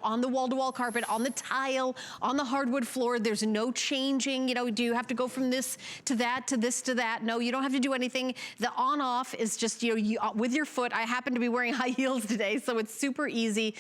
on the wall-to-wall carpet, on the tile, on the hardwood floor. There's no changing, do you have to go from this to that, to this to that? No, you don't have to do anything. The on-off is just, you with your foot. I happen to be wearing high heels today, so it's super easy.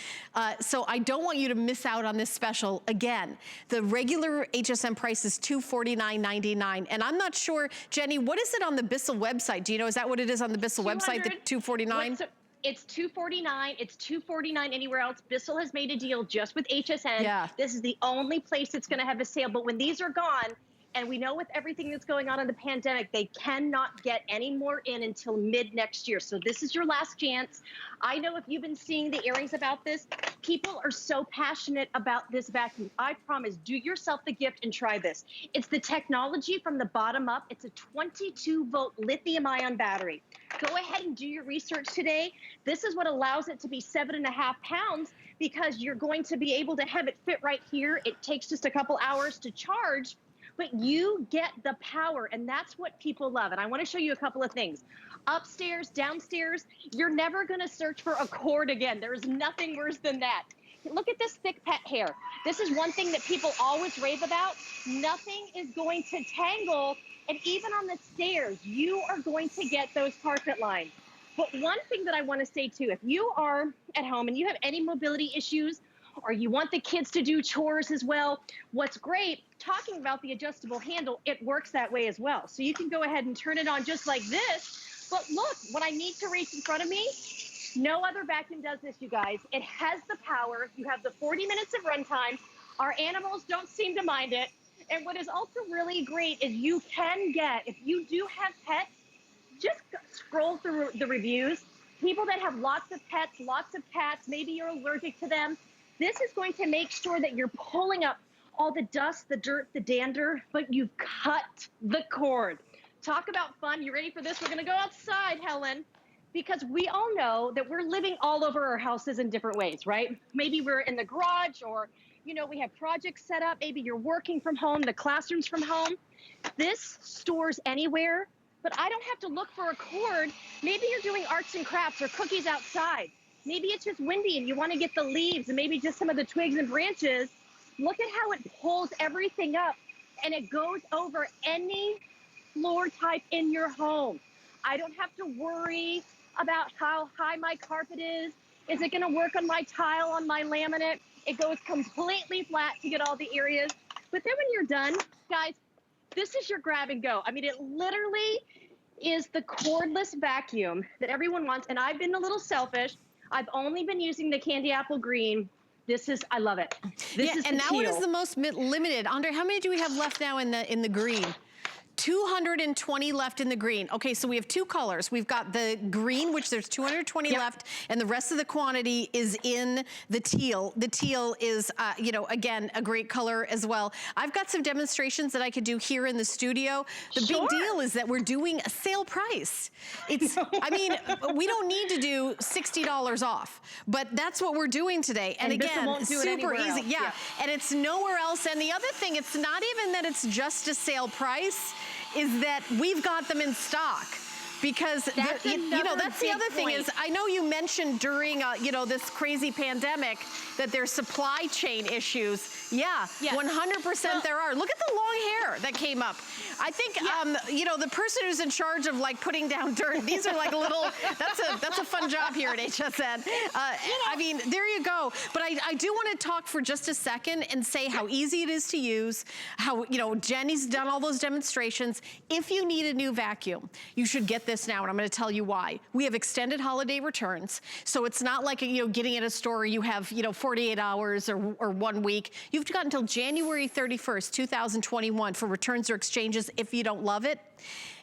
So I don't want you to miss out on this special. Again, the regular HSN price is $249.99, and I'm not sure, Jenny, what is it on the Bissell website? Do you know, is that what it is on the Bissell website, the $249? It's $249. It's $249 anywhere else. Bissell has made a deal just with HSN. Yeah. This is the only place that's going to have a sale. But when these are gone, and we know with everything that's going on in the pandemic, they cannot get any more in until mid next year. So this is your last chance. I know if you've been seeing the airings about this, people are so passionate about this vacuum. I promise, do yourself the gift and try this. It's the technology from the bottom up. It's a 22-volt lithium-ion battery. Go ahead and do your research today. This is what allows it to be 7.5 pounds, because you're going to be able to have it fit right here. It takes just a couple hours to charge, but you get the power, and that's what people love. And I want to show you a couple of things. Upstairs, downstairs, you're never going to search for a cord again. There is nothing worse than that. Look at this thick pet hair. This is one thing that people always rave about. Nothing is going to tangle, and even on the stairs, you are going to get those carpet lines. But one thing that I want to say too, if you are at home and you have any mobility issues, or you want the kids to do chores as well, what's great, talking about the adjustable handle, it works that way as well. So you can go ahead and turn it on just like this. But look, when I need to reach in front of me, no other vacuum does this, you guys. It has the power. You have the 40 minutes of runtime. Our animals don't seem to mind it. And what is also really great is you can get, if you do have pets, just scroll through the reviews. People that have lots of pets, lots of cats, maybe you're allergic to them. This is going to make sure that you're pulling up all the dust, the dirt, the dander, but you've cut the cord. Talk about fun. You ready for this? We're going to go outside, Helen. because we all know that we're living all over our houses in different ways, right? Maybe we're in the garage, or, you know, we have projects set up. Maybe you're working from home, the classroom's from home. This stores anywhere, but I don't have to look for a cord. Maybe you're doing arts and crafts or cookies outside. Maybe it's just windy and you want to get the leaves and maybe just some of the twigs and branches. Look at how it pulls everything up, and it goes over any floor type in your home. I don't have to worry about how high my carpet is. Is it going to work on my tile, on my laminate? It goes completely flat to get all the areas. But then when you're done, guys, this is your grab and go. I mean, it literally is the cordless vacuum that everyone wants. And I've been a little selfish. I've only been using the candy apple green. This is, I love it. This is and the that teal. one is the most limited. Andre, how many do we have left now in the green? 220 left in the green. Okay, so we have two colors. We've got the green, which there's 220 left, and the rest of the quantity is in the teal. The teal is, you know, again, a great color as well. I've got some demonstrations that I could do here in the studio. The big deal is that we're doing a sale price. It's, I mean, we don't need to do $60 off, but that's what we're doing today. And again, super easy. Yeah, and it's nowhere else. And the other thing, it's not even that it's just a sale price, is that we've got them in stock. Because you know, that's the other thing is, I know you mentioned during you know, this crazy pandemic that there's supply chain issues. Yeah, 100% there are. Look at the long hair that came up. I think you know, the person who's in charge of like putting down dirt, these are like a little, that's a fun job here at HSN. I mean, there you go. But I do want to talk for just a second and say how easy it is to use, how, you know, Jenny's done all those demonstrations. If you need a new vacuum, you should get this now, and I'm going to tell you why. We have extended holiday returns, so it's not like, you know, getting at a store, you have, you know, 48 hours or 1 week. You've got until January 31st, 2021 for returns or exchanges if you don't love it.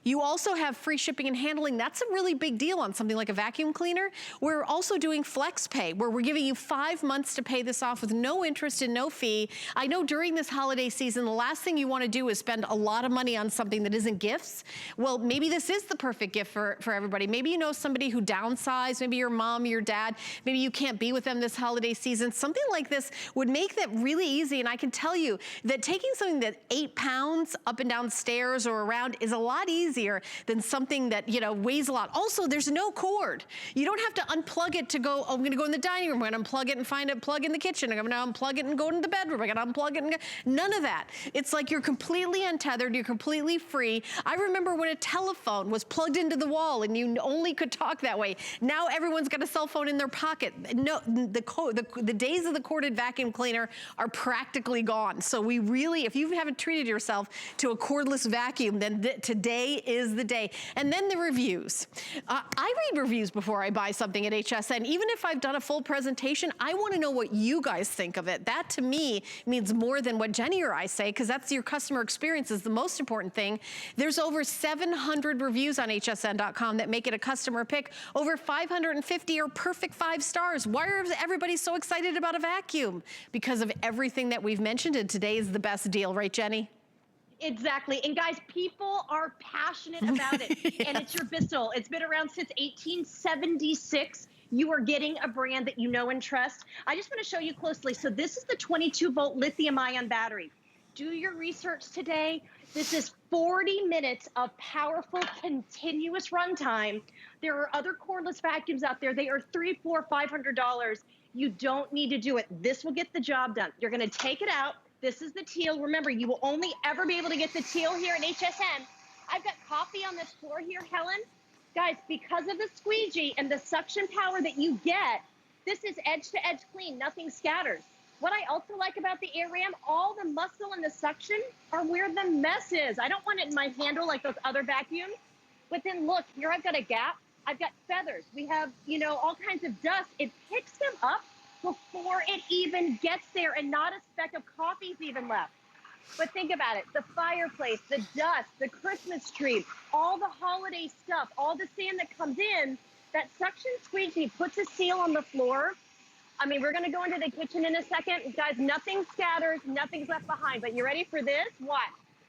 You also have free shipping and handling. That's a really big deal on something like a vacuum cleaner. We're also doing FlexPay, where we're giving you 5 months to pay this off with no interest and no fee. I know during this holiday season, the last thing you want to do is spend a lot of money on something that isn't gifts. Well, maybe this is the perfect gift for everybody. Maybe you know somebody who downsized, maybe your mom, your dad, maybe you can't be with them this holiday season. Something like this would make that really easy. And I can tell you that taking something that 8 pounds up and down stairs or around is a lot easier than something that, you know, weighs a lot. Also, there's no cord. You don't have to unplug it to go, oh, I'm gonna go in the dining room, I'm gonna unplug it and find a plug in the kitchen, I'm gonna unplug it and go into the bedroom, I'm gonna unplug it and go. None of that. It's like you're completely untethered, you're completely free. I remember when a telephone was plugged into the wall and you only could talk that way. Now everyone's got a cell phone in their pocket. No, the days of the corded vacuum cleaner are practically gone. So we really, if you haven't treated yourself to a cordless vacuum, then today is the day. And then the reviews. I read reviews before I buy something at HSN. Even if I've done a full presentation, I want to know what you guys think of it. That to me means more than what Jenny or I say, because that's your customer experience is the most important thing. There's over 700 reviews on hsn.com that make it a customer pick. Over 550 are perfect 5 stars. Why are everybody so excited about a vacuum? Because of everything that we've mentioned, and today is the best deal, right, Jenny? Exactly. And guys, people are passionate about it. Yes. And it's your Bissell. It's been around since 1876. You are getting a brand that you know and trust. I just want to show you closely. So this is the 22-volt lithium-ion battery. Do your research today. This is 40 minutes of powerful, continuous runtime. There are other cordless vacuums out there. They are $300, $400, $500. You don't need to do it. This will get the job done. You're going to take it out. This is the teal. Remember, you will only ever be able to get the teal here at HSN. I've got coffee on this floor here, Helen. Guys, because of the squeegee and the suction power that you get, this is edge-to-edge clean. Nothing scatters. What I also like about the AirRam, all the muscle and the suction are where the mess is. I don't want it in my handle like those other vacuums. But then look, here I've got a gap. I've got feathers. We have, you know, all kinds of dust. It picks them up before it even gets there, and not a speck of coffee's even left. But think about it, the fireplace, the dust, the Christmas tree, all the holiday stuff, all the sand that comes in, that suction squeegee puts a seal on the floor. I mean, we're gonna go into the kitchen in a second. Guys, nothing scatters, nothing's left behind, but you ready for this? Watch.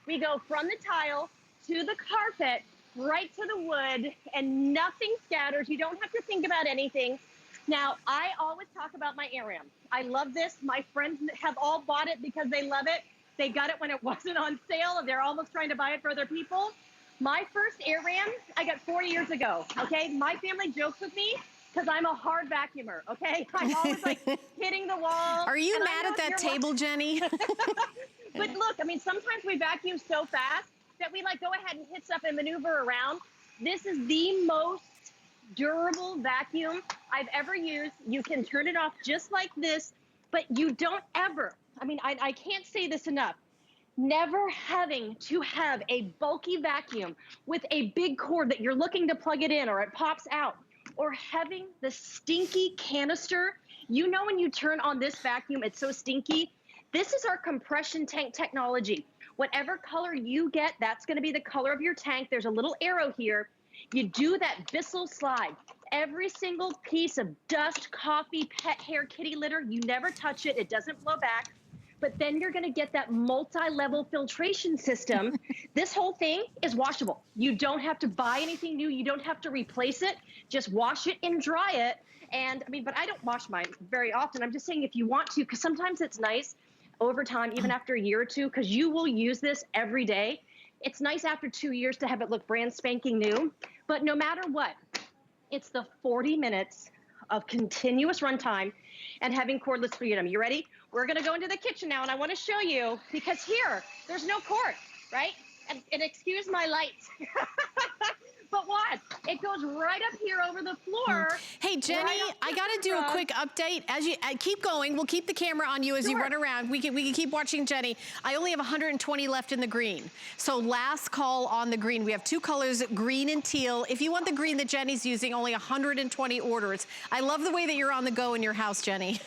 We go from the tile to the carpet, right to the wood, and nothing scatters. You don't have to think about anything. Now, I always talk about my AirAm. I love this. My friends have all bought it because they love it. They got it when it wasn't on sale, and they're almost trying to buy it for other people. My first AirAm, I got 4 years ago, okay? My family jokes with me because I'm a hard vacuumer, okay? I'm always like hitting the wall. Are you mad at that table, Jenny? But look, I mean, sometimes we vacuum so fast that we like go ahead and hit stuff and maneuver around. This is the most durable vacuum I've ever used. You can turn it off just like this, but you don't ever, I mean, I can't say this enough, never having to have a bulky vacuum with a big cord that you're looking to plug it in or it pops out, or having the stinky canister. You know, when you turn on this vacuum, it's so stinky. This is our compression tank technology. Whatever color you get, that's gonna be the color of your tank. There's a little arrow here. You do that Bissell slide. Every single piece of dust, coffee, pet hair, kitty litter, you never touch it. It doesn't blow back. But then you're gonna get that multi-level filtration system. This whole thing is washable. You don't have to buy anything new. You don't have to replace it. Just wash it and dry it. And I mean, but I don't wash mine very often. I'm just saying if you want to, because sometimes it's nice over time, even after a year or two, because you will use this every day. It's nice after 2 years to have it look brand spanking new. But no matter what, it's the 40 minutes of continuous runtime and having cordless freedom. You ready? We're gonna go into the kitchen now, and I wanna show you, because here, there's no cord, right? And excuse my lights. But what? It goes right up here over the floor. Hey, Jenny, I gotta do a quick update. As you keep going, we'll keep the camera on you as you run around. We can keep watching Jenny. I only have 120 left in the green. So last call on the green. We have 2 colors, green and teal. If you want the green that Jenny's using, only 120 orders. I love the way that you're on the go in your house, Jenny.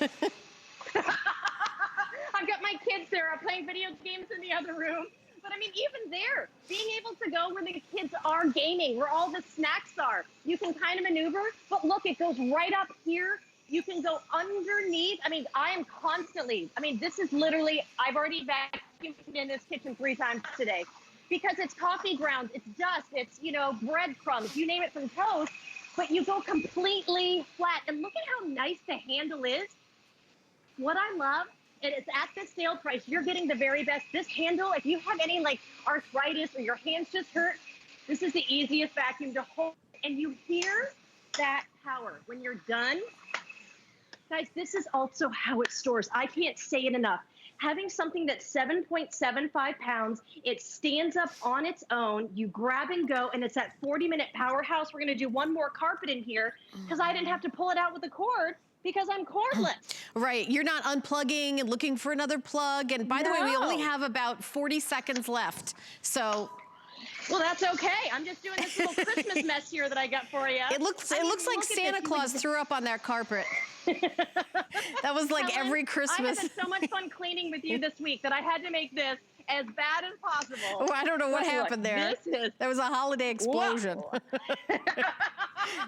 I've got my kids there playing video games in the other room. But I mean, even there, being able to go where the kids are gaming, where all the snacks are, you can kind of maneuver. But look, it goes right up here. You can go underneath. I mean, I am constantly, I mean, this is literally, I've already vacuumed in this kitchen 3 times today because it's coffee grounds, it's dust, it's, you know, breadcrumbs, you name it, from toast, but you go completely flat. And look at how nice the handle is. What I love, and it's at this sale price, you're getting the very best. This handle, if you have any like arthritis or your hands just hurt, this is the easiest vacuum to hold. And you hear that power when you're done. Guys, this is also how it stores. I can't say it enough. Having something that's 7.75 pounds, it stands up on its own, you grab and go, and it's that 40-minute powerhouse. We're gonna do one more carpet in here because I didn't have to pull it out with a cord, because I'm cordless. Right, you're not unplugging and looking for another plug. And by the way, we only have about 40 seconds left, so. Well, that's okay. I'm just doing this little Christmas mess here that I got for you. It looks like Santa Claus threw up on that carpet. That was like Helen, every Christmas. I had so much fun cleaning with you this week that I had to make this as bad as possible. Oh, I don't know what happened there. There was a holiday explosion.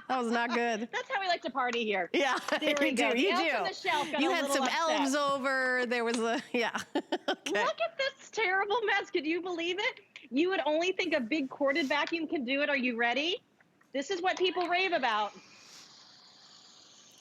That was not good. That's how we like to party here. Yeah, there we go. You do. You had some elves over. There was a, yeah. Okay. Look at this terrible mess. Could you believe it? You would only think a big corded vacuum can do it. Are you ready? This is what people rave about.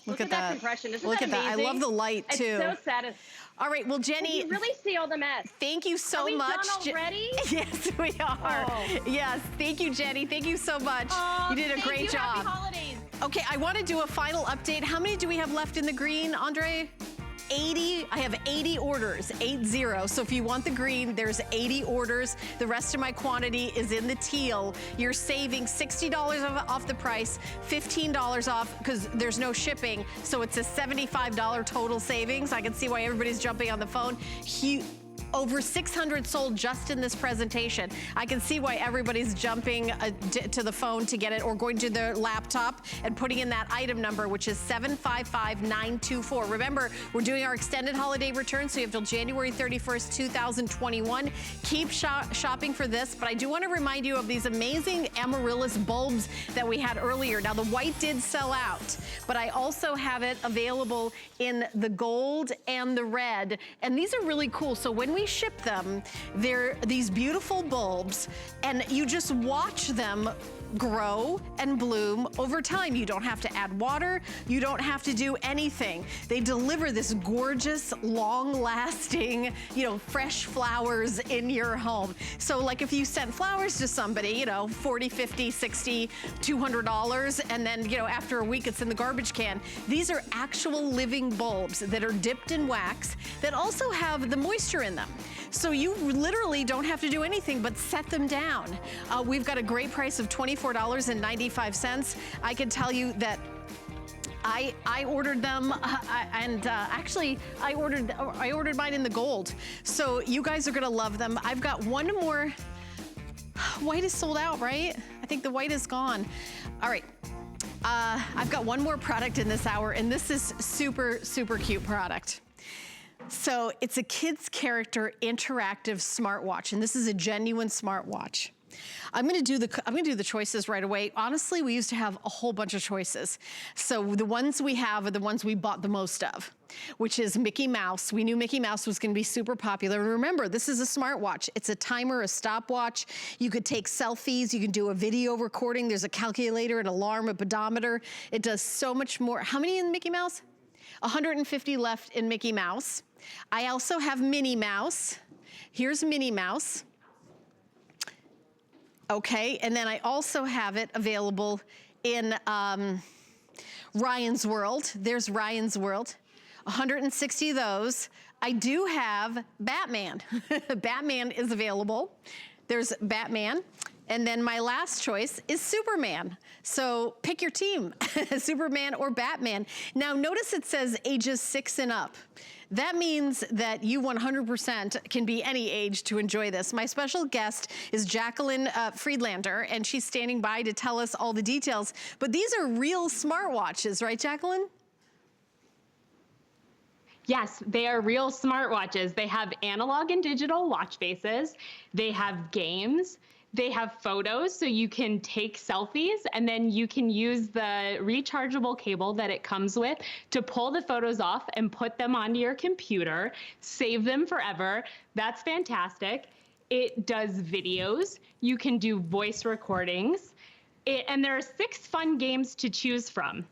Look at that compression. Isn't Look that at that. I amazing? love the light too. It's so satisfying. All right, well, Jenny. Can you really see all the mess? Thank you so much. Are we done already? Yes, we are. Oh. Yes, thank you, Jenny. Thank you so much. Oh, you did a great job. Happy holidays. Okay, I want to do a final update. How many do we have left in the green, Andre? 80, I have 80 orders, 80. So if you want the green, there's 80 orders. The rest of my quantity is in the teal. You're saving $60 off the price, $15 off because there's no shipping. So it's a $75 total savings. I can see why everybody's jumping on the phone. Over 600 sold just in this presentation. I can see why everybody's jumping to the phone to get it, or going to their laptop and putting in that item number, which is 755924. Remember, we're doing our extended holiday return, so you have till January 31st, 2021. Keep shopping for this, but I do want to remind you of these amazing amaryllis bulbs that we had earlier. Now, the white did sell out, but I also have it available in the gold and the red, and these are really cool. So when when we ship them, they're these beautiful bulbs, and you just watch them grow and bloom over time. You don't have to add water. You don't have to do anything. They deliver this gorgeous, long-lasting, fresh flowers in your home. So like if you sent flowers to somebody, $40, $50, $60, $200, and then, after a week it's in the garbage can. These are actual living bulbs that are dipped in wax that also have the moisture in them. So you literally don't have to do anything but set them down. We've got a great price of $24.95. I can tell you that I ordered them, actually I ordered mine in the gold. So you guys are gonna love them. I've got one more. White is sold out, right? I think the white is gone. All right. I've got one more product in this hour, and this is super, super cute product. So it's a kids character interactive smartwatch, and this is a genuine smartwatch. I'm gonna do the choices right away. Honestly, we used to have a whole bunch of choices. So the ones we have are the ones we bought the most of, which is Mickey Mouse. We knew Mickey Mouse was gonna be super popular. And remember, this is a smartwatch. It's a timer, a stopwatch. You could take selfies, you can do a video recording. There's a calculator, an alarm, a pedometer. It does so much more. How many in Mickey Mouse? 150 left in Mickey Mouse. I also have Minnie Mouse. Here's Minnie Mouse. Okay, and then I also have it available in Ryan's World. There's Ryan's World. 160 of those. I do have Batman. Batman is available. There's Batman. And then my last choice is Superman. So pick your team, Superman or Batman. Now notice it says ages 6 and up. That means that you 100% can be any age to enjoy this. My special guest is Jacqueline Friedlander, and she's standing by to tell us all the details. But these are real smartwatches, right, Jacqueline? Yes, they are real smartwatches. They have analog and digital watch faces. They have games. They have photos, so you can take selfies, and then you can use the rechargeable cable that it comes with to pull the photos off and put them onto your computer, save them forever. That's fantastic. It does videos. You can do voice recordings. And there are 6 fun games to choose from.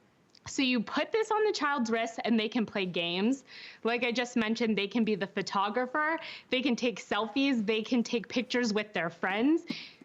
So you put this on the child's wrist and they can play games. Like I just mentioned, they can be the photographer. They can take selfies. They can take pictures with their friends.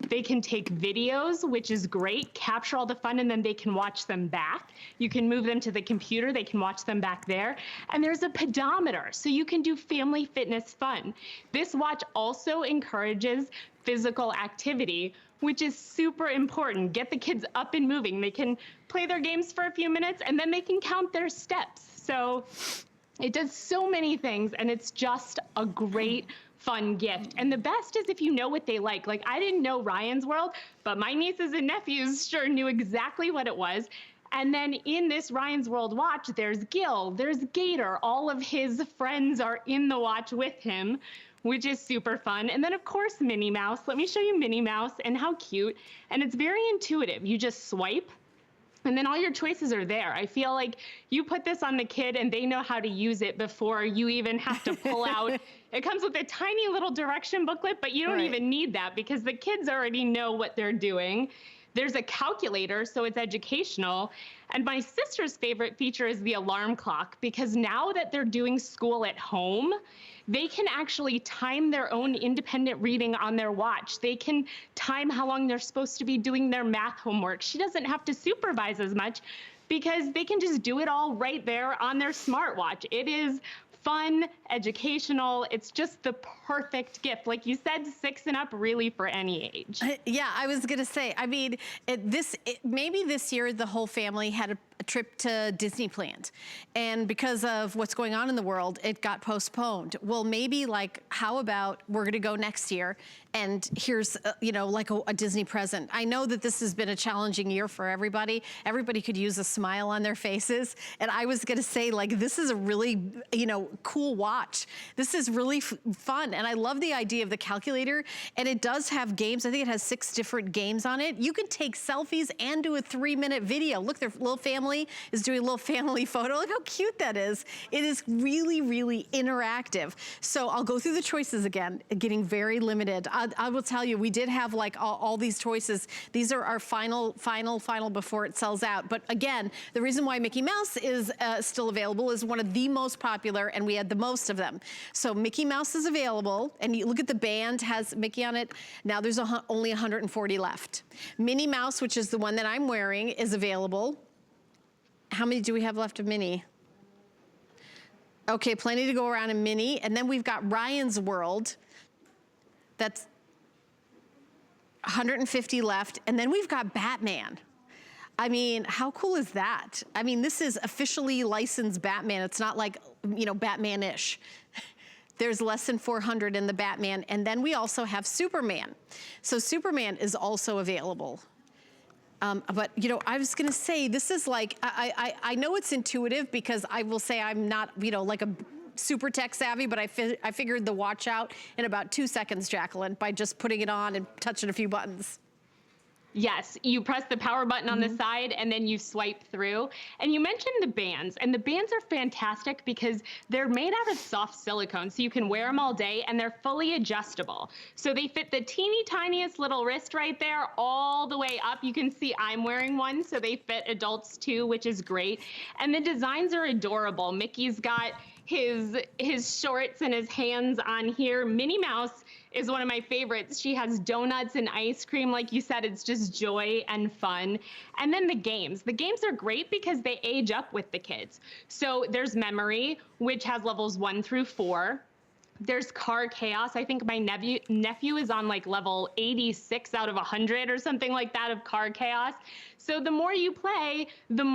They can take videos, which is great, capture all the fun, and then they can watch them back. You can move them to the computer. They can watch them back there. And there's a pedometer, so you can do family fitness fun. This watch also encourages physical activity, which is super important. Get the kids up and moving. They can play their games for a few minutes, and then they can count their steps. So it does so many things, and it's just a great, fun gift. And the best is if you know what they like. Like, I didn't know Ryan's World, but my nieces and nephews sure knew exactly what it was. And then in this Ryan's World watch, there's Gil, there's Gator. All of his friends are in the watch with him, which is super fun. And then of course, Minnie Mouse. Let me show you Minnie Mouse and how cute. And it's very intuitive. You just swipe and then all your choices are there. I feel like you put this on the kid and they know how to use it before you even have to pull out. It comes with a tiny little direction booklet, but you don't even need that because the kids already know what they're doing. There's a calculator, so it's educational. And my sister's favorite feature is the alarm clock, because now that they're doing school at home, they can actually time their own independent reading on their watch. They can time how long they're supposed to be doing their math homework. She doesn't have to supervise as much because they can just do it all right there on their smartwatch. It is fun, educational. It's just the perfect gift. Like you said, 6 and up, really for any age. Yeah, I was gonna say, I mean, maybe this year the whole family had a trip to Disney planned, and because of what's going on in the world, it got postponed. Well, maybe like, how about we're gonna go next year, and here's like a Disney present. I know that this has been a challenging year for everybody. Everybody could use a smile on their faces, and I was gonna say, like, this is a really cool watch. This is really fun. And I love the idea of the calculator. And it does have games. I think it has 6 different games on it. You can take selfies and do a 3-minute video. Look, their little family is doing a little family photo. Look how cute that is. It is really, really interactive. So I'll go through the choices again, getting very limited. I will tell you, we did have like all these choices. These are our final before it sells out. But again, the reason why Mickey Mouse is still available is one of the most popular, and we had the most of them. So Mickey Mouse is available, and you look at the band, has Mickey on it. Now there's only 140 left. Minnie Mouse, which is the one that I'm wearing, is available. How many do we have left of Minnie? Okay, plenty to go around in Minnie. And then we've got Ryan's World. That's 150 left. And then we've got Batman. I mean, how cool is that? I mean, this is officially licensed Batman. It's not like, you know, Batman-ish. There's less than 400 in the Batman. And then we also have Superman. So Superman is also available. But, you know, I was gonna say, this is like, I know it's intuitive because I will say I'm not, you know, like a super tech savvy, but I figured the watch out in about 2 seconds, Jacqueline, by just putting it on and touching a few buttons. Yes, you press the power button on the side and then you swipe through. And you mentioned the bands, and the bands are fantastic because they're made out of soft silicone, so you can wear them all day, and they're fully adjustable. So they fit the teeny tiniest little wrist right there all the way up. You can see I'm wearing one, so they fit adults too, which is great. And the designs are adorable. Mickey's got his shorts and his hands on here. Minnie Mouse is one of my favorites. She has donuts and ice cream. Like you said, it's just joy and fun. And then the games. The games are great because they age up with the kids. So there's Memory, which has levels 1 through 4. There's Car Chaos. I think my nephew is on like level 86 out of 100 or something like that of Car Chaos. So the more you play, the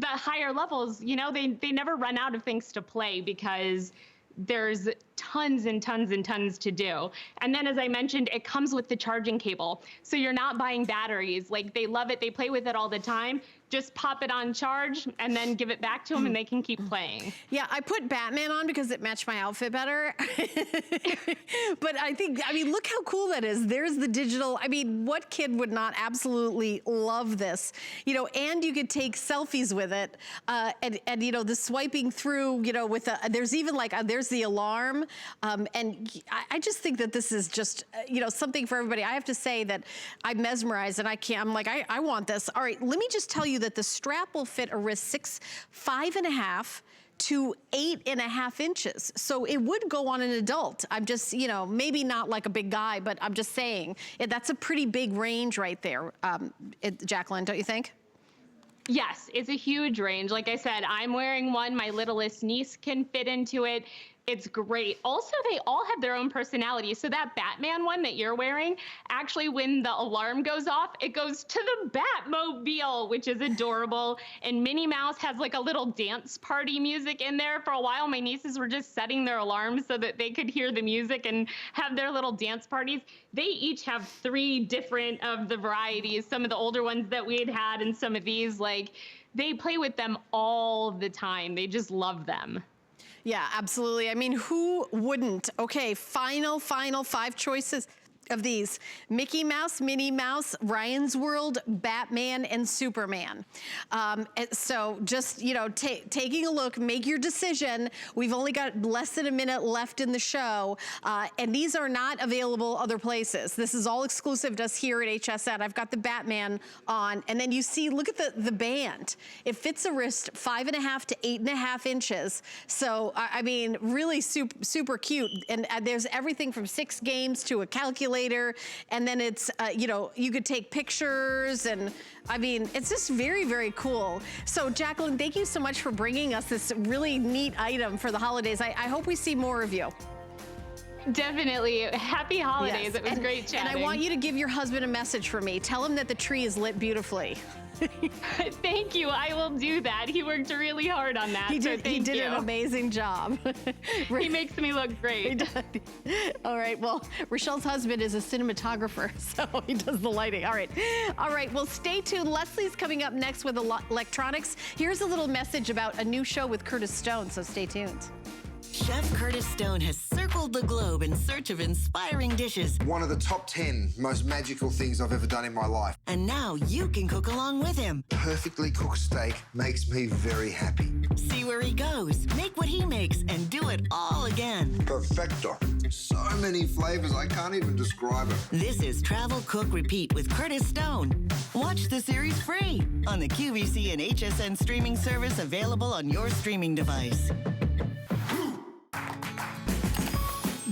higher levels, you know, they never run out of things to play because there's tons and tons and tons to do. And then, as I mentioned, it comes with the charging cable. So you're not buying batteries. Like, they love it. They play with it all the time. Just pop it on charge and then give it back to them and they can keep playing. Yeah, I put Batman on because it matched my outfit better. But I mean, look how cool that is. There's the digital. I mean, what kid would not absolutely love this? You know, and you could take selfies with it. And you know, the swiping through, you know, with there's even like, there's the alarm. And I just think that this is just, you know, something for everybody. I have to say that I'm mesmerized and I'm like, I want this. All right, let me just tell you that the strap will fit a wrist 5.5 to 8.5 inches. So it would go on an adult. I'm just, you know, maybe not like a big guy, but I'm just saying that's a pretty big range right there, Jacqueline, don't you think? Yes, it's a huge range. Like I said, I'm wearing one. My littlest niece can fit into it. It's great. Also, they all have their own personality. So that Batman one that you're wearing, actually when the alarm goes off, it goes to the Batmobile, which is adorable. And Minnie Mouse has like a little dance party music in there. For a while, my nieces were just setting their alarms so that they could hear the music and have their little dance parties. They each have 3 different of the varieties, some of the older ones that we had and some of these, like, they play with them all the time. They just love them. Yeah, absolutely. I mean, who wouldn't? Okay, final 5 choices of these: Mickey Mouse, Minnie Mouse, Ryan's World, Batman, and Superman. So just, you know, taking a look, make your decision. We've only got less than a minute left in the show, and these are not available other places. This is all exclusive to us here at HSN. I've got the Batman on, and then you see, look at the band. It fits a wrist 5.5 to 8.5 inches. So, I mean, really super cute. And there's everything from 6 games to a calculator. And then it's, you know, you could take pictures, and I mean, it's just very, very cool. So Jacqueline, thank you so much for bringing us this really neat item for the holidays. I hope we see more of you. Definitely. Happy holidays. Yes. It was great chatting. And I want you to give your husband a message for me. Tell him that the tree is lit beautifully. Thank you. I will do that. He worked really hard on that. He did an amazing job. He makes me look great. All right. Well, Rochelle's husband is a cinematographer, so he does the lighting. All right. Well, stay tuned. Leslie's coming up next with electronics. Here's a little message about a new show with Curtis Stone, so stay tuned. Chef Curtis Stone has circled the globe in search of inspiring dishes. One of the top 10 most magical things I've ever done in my life. And now you can cook along with him. Perfectly cooked steak makes me very happy. See where he goes, make what he makes, and do it all again. Perfecto. So many flavors, I can't even describe it. This is Travel, Cook, Repeat with Curtis Stone. Watch the series free on the QVC and HSN streaming service available on your streaming device.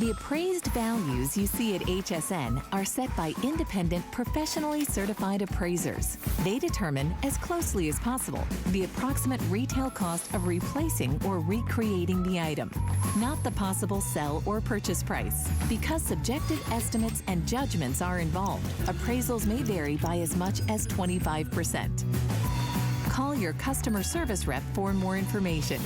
The appraised values you see at HSN are set by independent, professionally certified appraisers. They determine, as closely as possible, the approximate retail cost of replacing or recreating the item, not the possible sell or purchase price. Because subjective estimates and judgments are involved, appraisals may vary by as much as 25%. Call your customer service rep for more information.